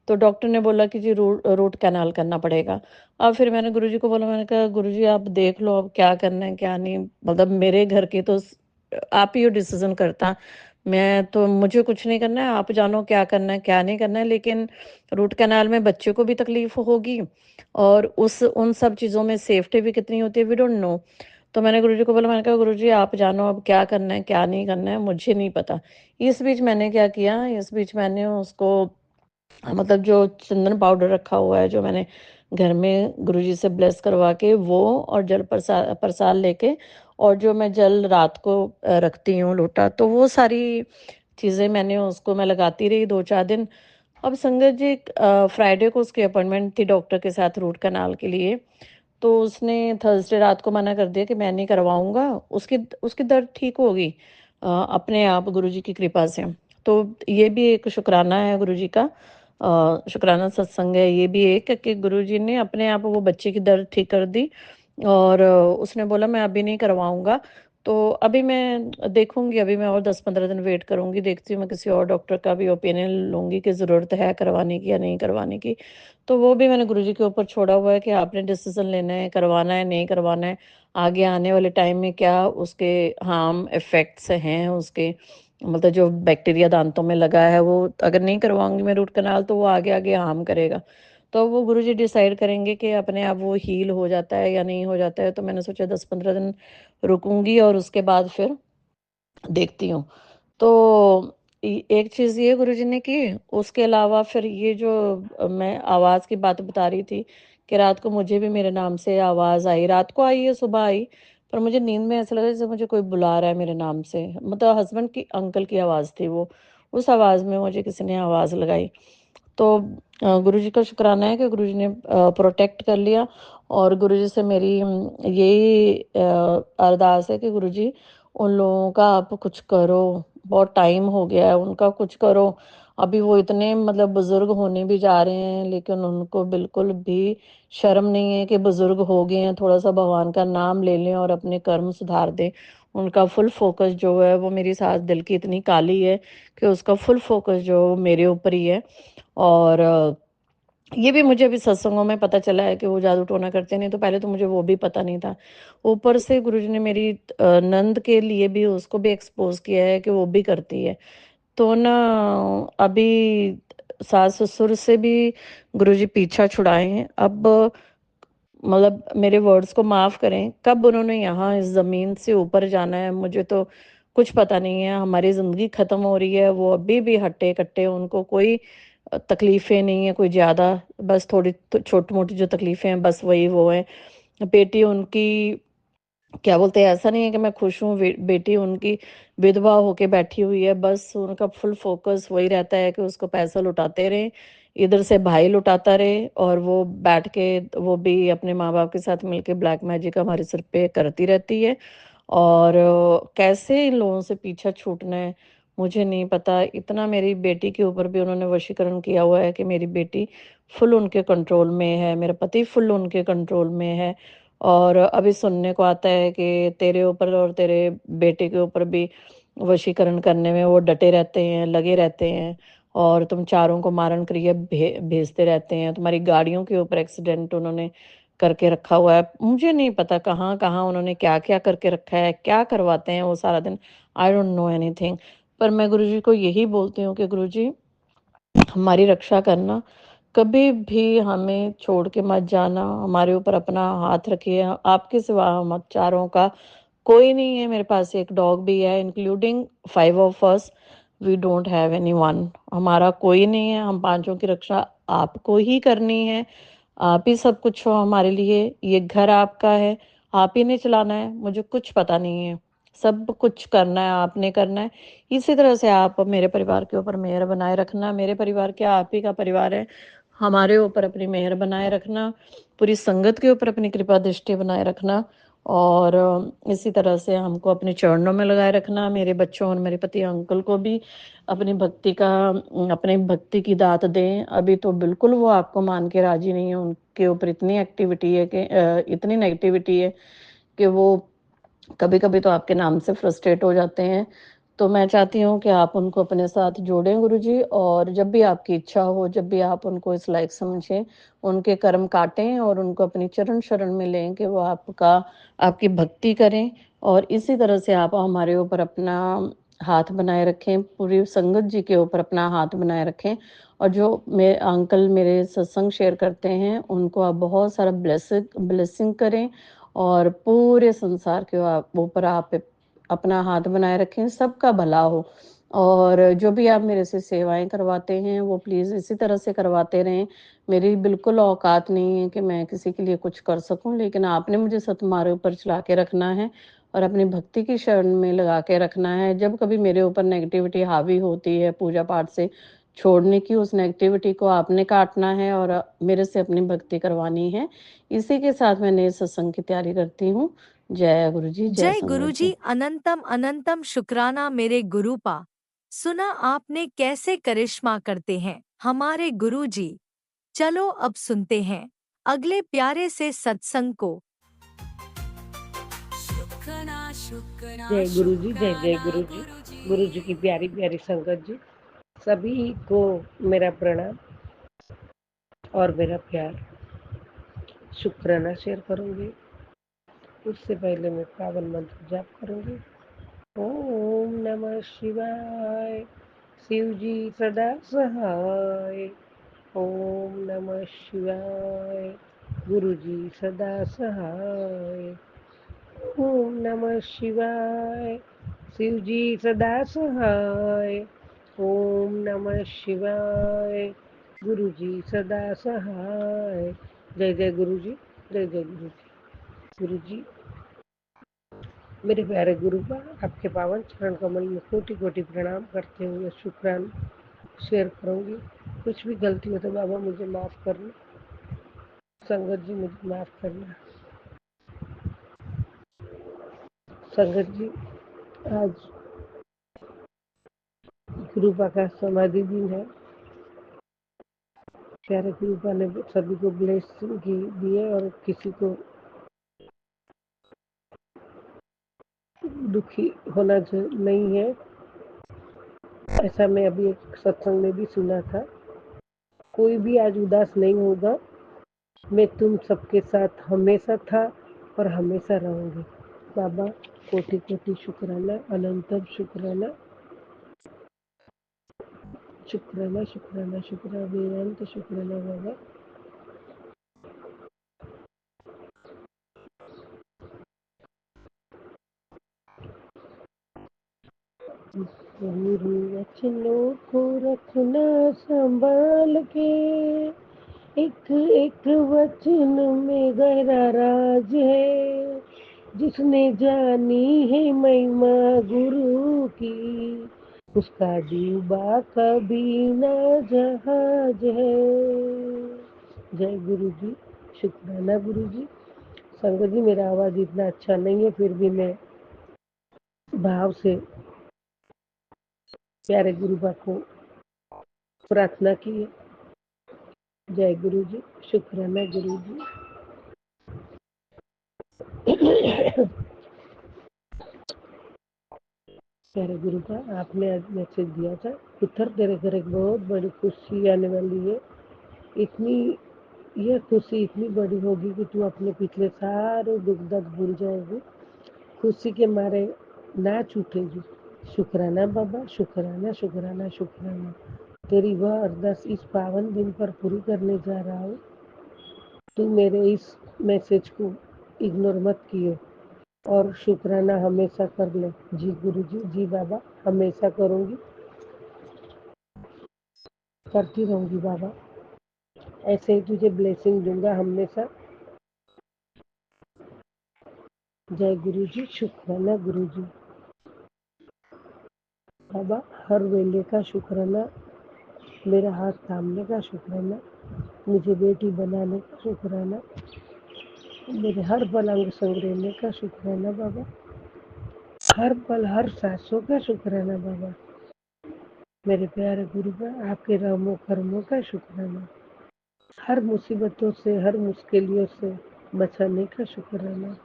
तो डॉक्टर ने बोला कि जी रूट कैनाल करना पड़ेगा। अब फिर मैंने गुरुजी को बोला, मैंने कहा गुरुजी आप देख लो अब क्या करना है क्या नहीं, मतलब मेरे घर की तो आप ही डिसीजन करता, मैं तो, मुझे कुछ नहीं करना है, आप जानो क्या करना है क्या नहीं करना है, लेकिन रूट कैनाल में बच्चे को भी तकलीफ होगी और उस उन सब चीज़ों में सेफ्टी भी कितनी होती है वी डोंट नो। तो मैंने गुरुजी को बोला, मैंने कहा गुरुजी आप जानो अब क्या करना है क्या नहीं करना है, मुझे नहीं पता। इस बीच मैंने क्या किया, इस बीच मैंने उसको मतलब जो चंदन पाउडर रखा हुआ है जो मैंने घर में गुरुजी से ब्लेस करवा के, वो और जल प्रसाद लेके, और जो मैं जल रात को रखती हूँ लोटा, तो वो सारी चीज़ें मैंने उसको मैं लगाती रही 2-4 दिन। अब संगत जी फ्राइडे को उसकी अपॉइंटमेंट थी डॉक्टर के साथ रूट कनाल के लिए, तो उसने थर्सडे रात को मना कर दिया कि मैं नहीं करवाऊँगा, उसकी उसकी दर्द ठीक होगी अपने आप गुरुजी की कृपा से। तो ये भी एक शुक्राना है गुरुजी का, शुक्राना सत्संग है ये भी एक, कि गुरुजी ने अपने आप वो बच्चे की दर्द ठीक कर दी और उसने बोला मैं अभी नहीं करवाऊँगा। तो अभी मैं देखूँगी, अभी मैं और 10-15 दिन वेट करूँगी, देखती हूँ मैं किसी और डॉक्टर का भी ओपिनियन लूँगी कि ज़रूरत है करवाने की या नहीं करवाने की। तो वो भी मैंने गुरुजी के ऊपर छोड़ा हुआ है कि आपने डिसीज़न लेना है, करवाना है, नहीं करवाना है। आगे आने वाले टाइम में क्या उसके हार्म इफ़ेक्ट्स हैं उसके, मतलब जो बैक्टीरिया दाँतों में लगा है वो अगर नहीं करवाऊँगी मैं रूट कैनाल, तो वो आगे-आगे हार्म करेगा। तो वो गुरुजी डिसाइड करेंगे कि अपने आप वो हील हो जाता है या नहीं हो जाता है। तो मैंने सोचा 10-15 दिन रुकूँगी और उसके बाद फिर देखती हूँ। तो एक चीज़ ये गुरुजी ने की, उसके अलावा फिर ये जो मैं आवाज़ की बात बता रही थी कि रात को मुझे भी मेरे नाम से आवाज़ आई, रात को आई या सुबह आई, पर मुझे नींद में ऐसा लगा जैसे मुझे कोई बुला रहा है मेरे नाम से, मतलब हस्बैंड की अंकल की आवाज़ थी वो, उस आवाज़ में मुझे किसी ने आवाज़ लगाई। तो गुरुजी का शुक्राना है कि गुरुजी ने प्रोटेक्ट कर लिया, और गुरुजी से मेरी यही अरदास है कि गुरुजी उन लोगों का आप कुछ करो, बहुत टाइम हो गया है, उनका कुछ करो। अभी वो इतने मतलब बुज़ुर्ग होने भी जा रहे हैं, लेकिन उनको बिल्कुल भी शर्म नहीं है कि बुज़ुर्ग हो गए हैं, थोड़ा-सा भगवान का नाम ले लें और अपने कर्म सुधार दें। उनका फुल फ़ोकस जो है वो, मेरी सास दिल की इतनी काली है कि उसका फुल फ़ोकस जो है वो मेरे ऊपर ही है। और ये भी मुझे अभी सत्संगों में पता चला है कि वो जादू टोना करते हैं, नहीं तो पहले तो मुझे वो भी पता नहीं था। ऊपर से गुरुजी ने मेरी नंद के लिए भी उसको भी एक्सपोज़ किया है कि वो भी करती है। तो ना अभी सास-ससुर से भी गुरुजी पीछा छुड़ाए हैं। अब मतलब मेरे वर्ड्स को माफ़ करें, कब उन्होंने यहाँ इस ज़मीन से ऊपर जाना है मुझे तो कुछ पता नहीं है। हमारी ज़िंदगी ख़त्म हो रही है, वो अभी भी हट्टे-कट्टे, उनको कोई तकलीफ़ें नहीं है कोई ज़्यादा, बस थोड़ी तो छोटी-मोटी जो तकलीफ़ें हैं बस वही वो हैं। बेटी उनकी, क्या बोलते हैं, ऐसा नहीं है कि मैं खुश हूँ, बेटी उनकी विधवा होके बैठी हुई है, बस उनका फुल फ़ोकस वही रहता है कि उसको पैसा लुटाते रहें, इधर से भाई लुटाता रहे और वो बैठ के वो भी अपने माँ-बाप के साथ मिलके ब्लैक मैजिक हमारे सिर पे करती रहती है। और कैसे इन लोगों से पीछा छूटना है, मुझे नहीं पता। इतना मेरी बेटी के ऊपर भी उन्होंने वशीकरण किया हुआ है कि मेरी बेटी फुल उनके कंट्रोल में है, मेरा पति फुल उनके कंट्रोल में है। और अभी सुनने को आता है कि तेरे ऊपर और तेरे बेटे के ऊपर भी वशीकरण करने में वो डटे रहते हैं, लगे रहते हैं और तुम चारों को मारण क्रिया भेजते रहते हैं। तुम्हारी गाड़ियों के ऊपर एक्सीडेंट उन्होंने करके रखा हुआ है। मुझे नहीं पता कहाँ-कहाँ उन्होंने क्या-क्या करके रखा है, क्या करवाते हैं वो सारा दिन, आई डोंट नो एनीथिंग। पर मैं गुरुजी को यही बोलती हूँ कि गुरुजी हमारी रक्षा करना, कभी भी हमें छोड़ के मत जाना, हमारे ऊपर अपना हाथ रखिए। आपके सिवा हम चारों का कोई नहीं है। मेरे पास एक डॉग भी है, including 5 of us, we don't have anyone. हमारा कोई नहीं है, हम पांचों की रक्षा आपको ही करनी है। आप ही सब कुछ हो हमारे लिए, ये घर आपका है, आप ही ने चलाना है, मुझे कुछ पता नहीं है। सब कुछ करना है, आपने करना है। इसी तरह से आप मेरे परिवार के ऊपर मेहर बनाए रखना। मेरे परिवार क्या आप ही का परिवार है, हमारे ऊपर अपनी मेहर बनाए रखना, पूरी संगत के ऊपर अपनी कृपा दृष्टि बनाए रखना और इसी तरह से हमको अपने चरणों में लगाए रखना। मेरे बच्चों और मेरे पति अंकल को भी अपनी भक्ति की दात दें। अभी तो बिल्कुल वो आपको मान के राजी नहीं है, उनके ऊपर इतनी एक्टिविटी है कि इतनी नेगेटिविटी है कि वो कभी-कभी तो आपके नाम से फ्रस्ट्रेट हो जाते हैं। तो मैं चाहती हूँ कि आप उनको अपने साथ जोड़ें गुरुजी, और जब भी आपकी इच्छा हो, जब भी आप उनको इस लायक समझें, उनके कर्म काटें और उनको अपनी चरण शरण में लें कि वो आपकी भक्ति करें और इसी तरह से आप हमारे ऊपर अपना हाथ बनाए रखें, पूरी संगत जी के ऊपर अपना हाथ बनाए रखें। और जो अंकल मेरे सत्संग शेयर करते हैं, उनको आप बहुत सारा ब्लेसिंग करें और पूरे संसार के ऊपर आप अपना हाथ बनाए रखें, सबका भला हो। और जो भी आप मेरे से सेवाएं करवाते हैं वो प्लीज़ इसी तरह से करवाते रहें। मेरी बिल्कुल औकात नहीं है कि मैं किसी के लिए कुछ कर सकूं, लेकिन आपने मुझे सतमार्ग पर चला के रखना है और अपनी भक्ति की शरण में लगा के रखना है। जब कभी मेरे ऊपर नेगेटिविटी हावी होती है पूजा पाठ से छोड़ने की, उस नेगेटिविटी को आपने काटना है और मेरे से अपनी भक्ति करवानी है। इसी के साथ मैं नए सत्संग की तैयारी करती हूँ। जय गुरु जी, जय जय संगत गुरुजी, जी। अनंतम अनंतम शुक्राना मेरे गुरुपा। सुना आपने कैसे करिश्मा करते हैं हमारे गुरुजी। चलो अब सुनते हैं अगले प्यारे से सत्संग को। शुक्राना शुक्राना जय गुरु जी, जय जय शुक्राना गुरु जी। गुरुजी गुरु जी की प्यारी प्यारी संगत जी, सभी को मेरा प्रणाम और मेरा प्यार। शुक्राना शेयर करूंगी, उससे पहले मैं पावन मंत्र जाप करूंगी। ओम नमः शिवाय, शिव जी सदा सहाय। ओम नमः शिवाय, गुरु जी सदा सहाय। ओम नमः शिवाय, शिव जी सदा सहाय। ओम नमः शिवाय, गुरु जी सदा सहाय। जय जय गुरु जी, जय जय गुरु जी। गुरु जी, मेरे प्यारे गुरु का आपके पावन चरण कमल में कोटि कोटि प्रणाम करते हुए शुक्राना शेयर करूंगी। कुछ भी गलती हो तो बाबा मुझे माफ करना, संगत जी मुझे माफ करना। संगत जी, आज गुरुपा का समाधि दिन है। प्यारे गुरुपा ने सभी को ब्लेसिंग की दिए और किसी को दुखी होना नहीं है, ऐसा मैं अभी एक सत्संग में भी सुना था। कोई भी आज उदास नहीं होगा, मैं तुम सबके साथ हमेशा था और हमेशा रहूंगी। बाबा कोटि कोटि शुक्राना, अनंतम शुक्राना, शुक्राना शुक्राना शुक्राना, वेदांत शुक्राना बाबा। मेरे वचनों को रखना संभाल के, एक एक वचन में गहरा राज है। जिसने जानी है महिमा गुरु की, उसका डूबा कभी ना जहाज है। जय गुरु जी, शुक्राना गुरु जी। संगत जी, मेरा आवाज इतना अच्छा नहीं है, फिर भी मैं भाव से प्यारे गुरुबा को प्रार्थना की है। जय गुरु जी, शुक्राना गुरु जी। प्यारे गुरु का आपने आज मैसेज दिया था, पुत्र तेरे घर एक बहुत बड़ी खुशी आने वाली है। इतनी यह खुशी इतनी बड़ी होगी कि तू अपने पिछले सारे दुख दर्द भूल जाएगी, खुशी के मारे नाच उठेगी। शुक्राना बाबा, शुक्राना शुक्राना शुक्राना। तेरी वह अरदास इस पावन दिन पर पूरी करने जा रहा हूँ। तू मेरे इस मैसेज को इग्नोर मत किए और शुक्राना हमेशा कर ले। जी गुरु जी बाबा, हमेशा करूँगी, करती रहूँगी बाबा। ऐसे ही तुझे ब्लेसिंग दूंगा हमेशा। जय गुरु जी, शुक्राना गुरु जी। बाबा, हर वेले का शुक्राना, मेरा हाथ थामने का शुक्राना, मुझे बेटी बनाने का शुक्राना, मेरे हर पल अंग संग रहने का शुक्राना बाबा, हर पल हर सांसों का शुक्राना बाबा। मेरे प्यारे गुरु का आपके रामों कर्मों का शुक्राना, हर मुसीबतों से हर मुश्किलों से बचाने का शुक्राना,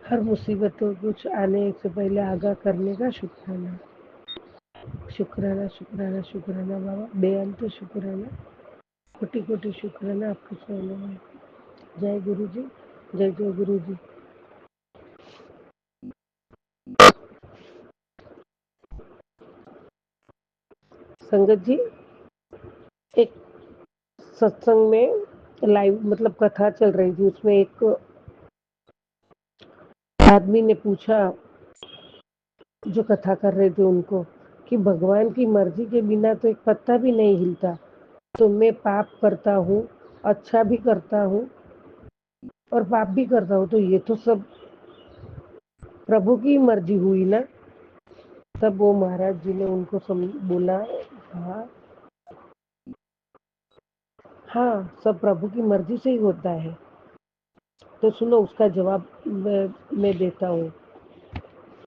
हर मुसीबतों कुछ आने से पहले आगाह करने का शुक्राना। शुक्राना शुक्राना शुक्राना बाबा, बेअंत शुक्राना, कोटि कोटि शुक्राना आपके चरणों में। जय गुरु जी, जय जय गुरु जी। संगत जी, एक सत्संग में लाइव मतलब कथा चल रही थी, उसमें एक आदमी ने पूछा जो कथा कर रहे थे उनको कि भगवान की मर्जी के बिना तो एक पत्ता भी नहीं हिलता, तो मैं पाप करता हूँ, अच्छा भी करता हूँ और पाप भी करता हूँ, तो ये तो सब प्रभु की मर्जी हुई ना। तब वो महाराज जी ने उनको बोला, हाँ सब प्रभु की मर्जी से ही होता है। तो सुनो उसका जवाब मैं देता हूँ।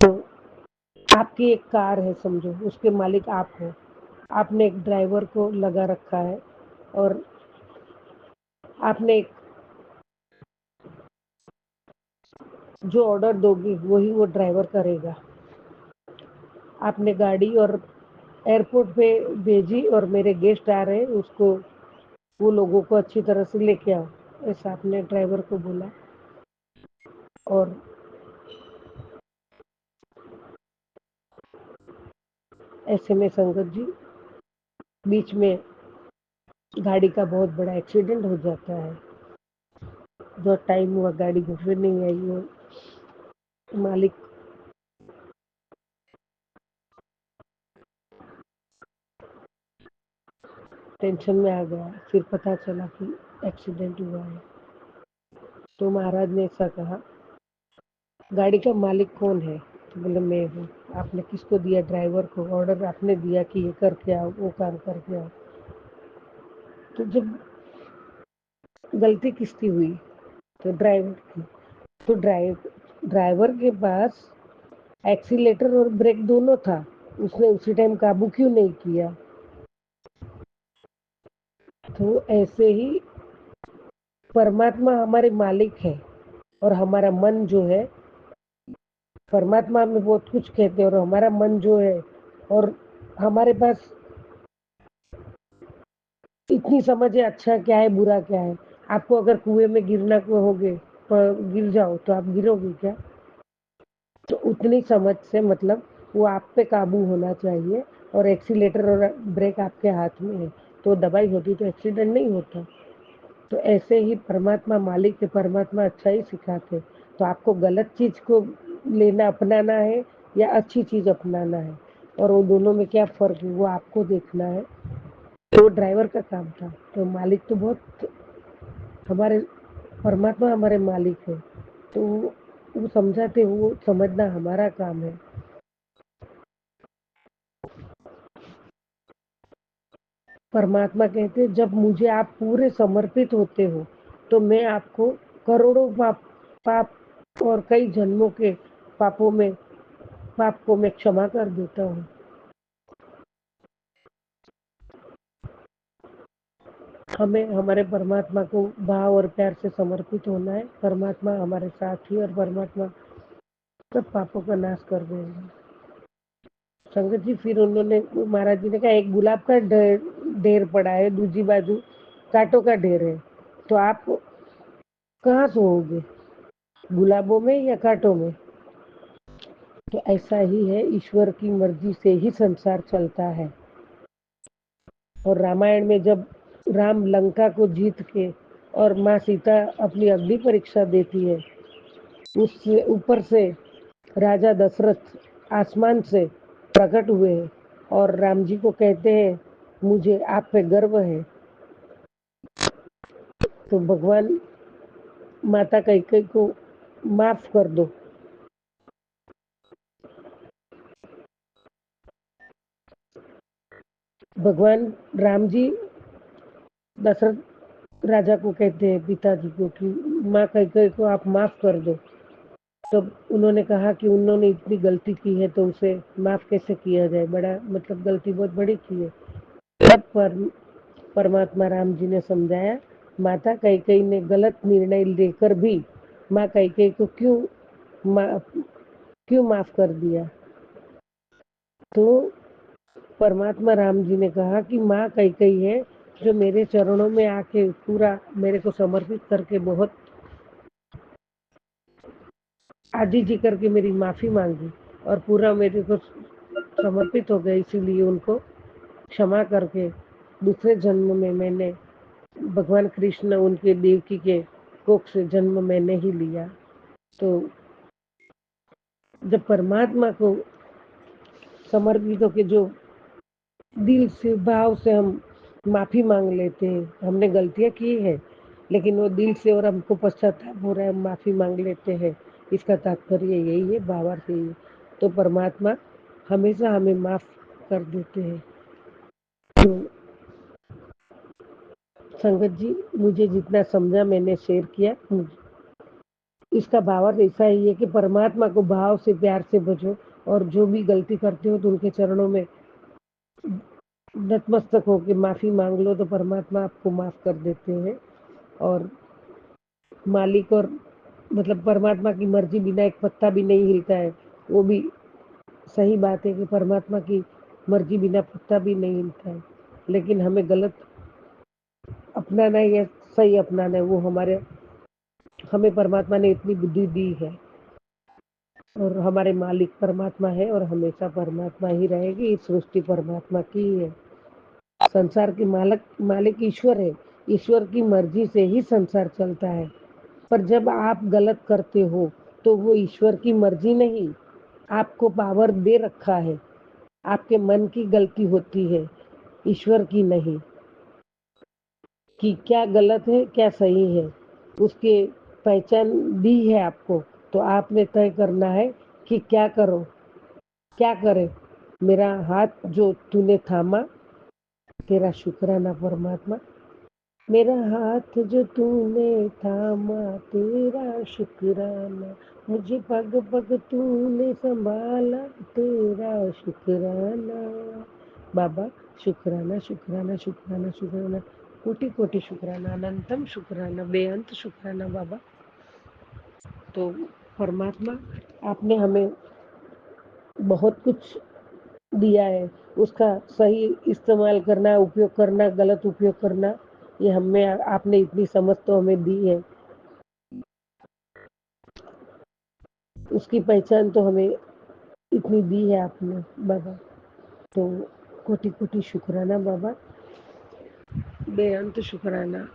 तो आपकी एक कार है, समझो उसके मालिक आप हो, आपने एक ड्राइवर को लगा रखा है और आपने जो ऑर्डर दोगे वही वो ड्राइवर करेगा। आपने गाड़ी और एयरपोर्ट पे भेजी और मेरे गेस्ट आ रहे हैं, उसको वो लोगों को अच्छी तरह से लेके आओ, ऐसा आपने ड्राइवर को बोला। और ऐसे में संगत जी बीच में गाड़ी का बहुत बड़ा एक्सीडेंट हो जाता है। जो टाइम हुआ गाड़ी घर नहीं आई, वो मालिक टेंशन में आ गया। फिर पता चला कि एक्सीडेंट हुआ है। तो महाराज ने ऐसा कहा, गाड़ी का मालिक कौन है? तो बोले मैं हूँ। आपने किसको दिया? ड्राइवर को। ऑर्डर आपने दिया कि ये करके आओ, वो काम करके आओ। तो जब गलती किसकी हुई? तो ड्राइवर की। तो ड्राइवर के पास एक्सीलेटर और ब्रेक दोनों था, उसने उसी टाइम काबू क्यों नहीं किया? तो ऐसे ही परमात्मा हमारे मालिक है और हमारा मन जो है, परमात्मा हमें बहुत कुछ कहते हैं और हमारा मन जो है, और हमारे पास इतनी समझ है अच्छा क्या है बुरा क्या है। आपको अगर कुएं में गिरना कहोगे गिर जाओ, तो आप गिरोगे क्या? तो उतनी समझ से मतलब वो आप पे काबू होना चाहिए और एक्सीलेटर और ब्रेक आपके हाथ में है, तो दबाई होती तो एक्सीडेंट नहीं होता। तो ऐसे ही परमात्मा मालिक है, परमात्मा अच्छा ही सिखाते। तो आपको गलत चीज को लेना अपनाना है या अच्छी चीज अपनाना है, और वो दोनों में क्या फर्क है वो आपको देखना है। तो ड्राइवर का काम था। तो मालिक तो बहुत हमारे परमात्मा हमारे मालिक है, तो वो समझाते, वो समझना हमारा काम है। परमात्मा कहते हैं जब मुझे आप पूरे समर्पित होते हो तो मैं आपको करोड़ों पाप और कई जन्मों के पाप को मैं क्षमा कर देता हूँ। हमें हमारे परमात्मा को भाव और प्यार से समर्पित होना है। परमात्मा हमारे साथी और परमात्मा सब पापों का नाश कर देंगे। संगत जी फिर उन्होंने महाराज जी ने कहा एक गुलाब का ढेर पड़ा है, दूसरी बाजू कांटों का ढेर है, तो आप कहाँ सोओगे, गुलाबों में या कांटों में? तो ऐसा ही है, ईश्वर की मर्जी से ही संसार चलता है। और रामायण में जब राम लंका को जीत के और माँ सीता अपनी अग्नि परीक्षा देती है, उससे ऊपर से राजा दशरथ आसमान से प्रकट हुए हैं और राम जी को कहते हैं मुझे आप पे गर्व है। तो भगवान माता कैकेयी को माफ कर दो। भगवान राम जी दशरथ राजा को कहते हैं पिताजी को कि माँ कैकेयी को आप माफ कर दो। तो उन्होंने कहा कि उन्होंने इतनी गलती की है तो उसे माफ कैसे किया जाए, बड़ा मतलब गलती बहुत बड़ी की है। तब पर परमात्मा राम जी ने समझाया माता कैकेयी ने गलत निर्णय लेकर भी माँ कैकेयी को क्यों माफ कर दिया। तो परमात्मा राम जी ने कहा कि माँ कैकेयी है जो मेरे चरणों में आके पूरा मेरे को समर्पित करके बहुत आजीजी करके मेरी माफी मांगी और पूरा मेरे को समर्पित हो गए, इसीलिए उनको क्षमा करके दूसरे जन्म में मैंने भगवान कृष्ण उनके देवकी के कोख से जन्म मैंने ही लिया। तो जब परमात्मा को समर्पित होके जो दिल से भाव से हम माफी मांग लेते हैं, हमने गलतियां की है लेकिन वो दिल से और हमको पश्चाताप हो रहा है, हम माफी मांग लेते हैं, इसका तात्पर्य यही है, भावार्थ यही है। तो परमात्मा हमेशा हमें माफ कर देते हैं। तो संगत जी मुझे जितना समझा मैंने शेयर किया। इसका भावार्थ ऐसा ही है कि परमात्मा को भाव से प्यार से भजो और जो भी गलती करते हो तो उनके चरणों में नतमस्तक होकर माफी मांग लो तो परमात्मा आपको माफ कर देते हैं। और मालिक और मतलब परमात्मा की मर्जी बिना एक पत्ता भी नहीं हिलता है, वो भी सही बात है कि परमात्मा की मर्जी बिना पत्ता भी नहीं हिलता है, लेकिन हमें गलत अपनाना है या सही अपनाना है वो हमें परमात्मा ने इतनी बुद्धि दी है। और हमारे मालिक परमात्मा है और हमेशा परमात्मा ही रहेगी। इस सृष्टि परमात्मा की ही है, संसार के मालिक ईश्वर है, ईश्वर की मर्जी से ही संसार चलता है। पर जब आप गलत करते हो तो वो ईश्वर की मर्जी नहीं, आपको पावर दे रखा है, आपके मन की गलती होती है, ईश्वर की नहीं। कि क्या गलत है क्या सही है उसके पहचान दी है आपको, तो आपने तय करना है कि क्या करो क्या करे। मेरा हाथ जो तूने थामा तेरा शुक्राना परमात्मा, मेरा हाथ जो तूने थामा तेरा शुक्राना, मुझे पग पग तूने संभाला तेरा शुक्राना। बाबा शुक्राना शुक्राना शुक्राना शुक्राना, कोटि कोटि शुक्राना, अनंतम शुक्राना, बेअंत शुक्राना बाबा। तो परमात्मा आपने हमें बहुत कुछ दिया है, उसका सही इस्तेमाल करना, उपयोग करना, गलत उपयोग करना, ये हमें आपने इतनी समझ तो हमें दी है, उसकी पहचान तो हमें इतनी दी है आपने बाबा। तो कोटि कोटि शुक्राना बाबा, बेअंत शुक्राना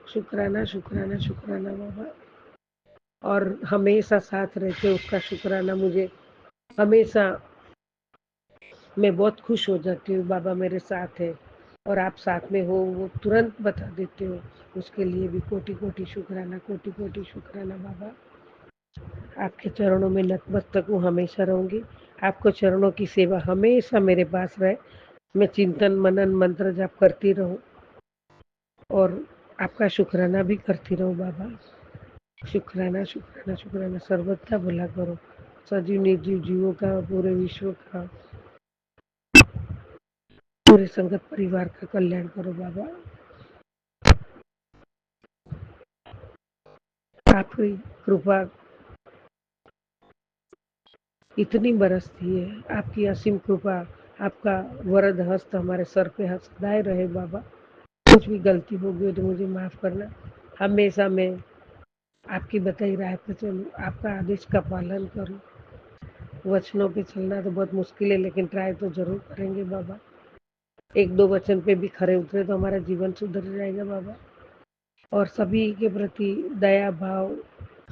शुक्राना शुक्राना शुक्राना बाबा। और हमेशा साथ रहते उसका शुक्राना मुझे हमेशा, मैं बहुत खुश हो जाती हूँ बाबा मेरे साथ है और आप साथ में हो वो तुरंत बता देते हो, उसके लिए भी कोटि कोटि शुक्राना, कोटि कोटि शुक्राना बाबा। आपके चरणों में नतमस्तक हूँ, हमेशा रहूंगी। आपको चरणों की सेवा हमेशा मेरे पास रहे, मैं चिंतन मनन मंत्र जाप करती रहूं और आपका शुक्राना भी करती रहूं बाबा। शुक्राना शुक्राना शुक्राना, सर्वथा भला करो सजीव निर्जीव जीवों का, पूरे विश्व का, पूरे संगत परिवार का कल्याण करो बाबा। आपकी कृपा इतनी बरसती है, आपकी असीम कृपा, आपका वरद हस्त हमारे सर पे सदाए रहे बाबा। कुछ भी गलती होगी तो मुझे माफ करना। हमेशा मैं आपकी बताई राह पे चलूं, आपका आदेश का पालन करूं। वचनों पे चलना तो बहुत मुश्किल है, लेकिन ट्राई तो जरूर करेंगे बाबा। एक दो वचन पे भी खरे उतरे तो हमारा जीवन सुधर जाएगा बाबा। और सभी के प्रति दया भाव,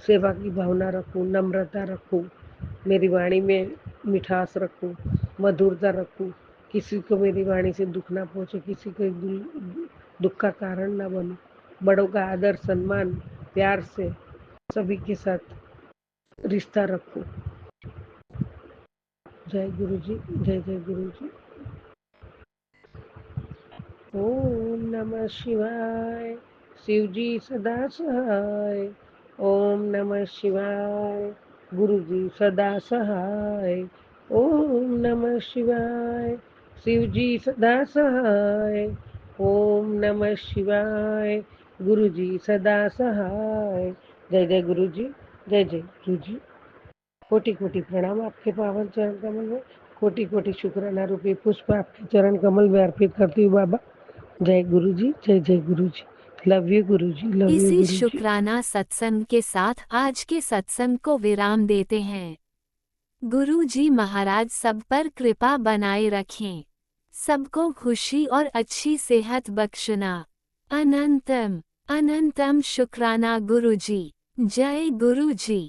सेवा की भावना रखूं, नम्रता रखूं, मेरी वाणी में मिठास रखूं, मधुरता रखूं, किसी को मेरी वाणी से दुख ना पहुंचे, किसी को दुख का कारण ना बनूं, बड़ों का आदर सम्मान प्यार से सभी के साथ रिश्ता रखूं। जय गुरु जी, जय जय गुरु जी। ओम नमः शिवाय। शिव जी सदा सहाय। ओम नमः शिवाय। गुरु जी सदा सहाय। ओम नमः शिवाय। शिव जी सदा सहाय। ओम नमः शिवाय। गुरु जी सदा सहाय। जय जय गुरु जी, जय जय गुरु जी। कोटि कोटि प्रणाम आपके पावन चरण कमल में। कोटि कोटि शुक्राना रूपी पुष्प आपके चरण कमल में अर्पित करती हूँ बाबा। जय गुरु जी, जय जय गुरु जी। Love you Guru ji, love you इसी गुरु जी। शुक्राना सत्संग के साथ आज के सत्संग को विराम देते हैं। गुरु जी महाराज सब पर कृपा बनाए रखें, सबको खुशी और अच्छी सेहत बख्शना। अनंतम अनंतम शुक्राना गुरु जी। जय गुरु जी।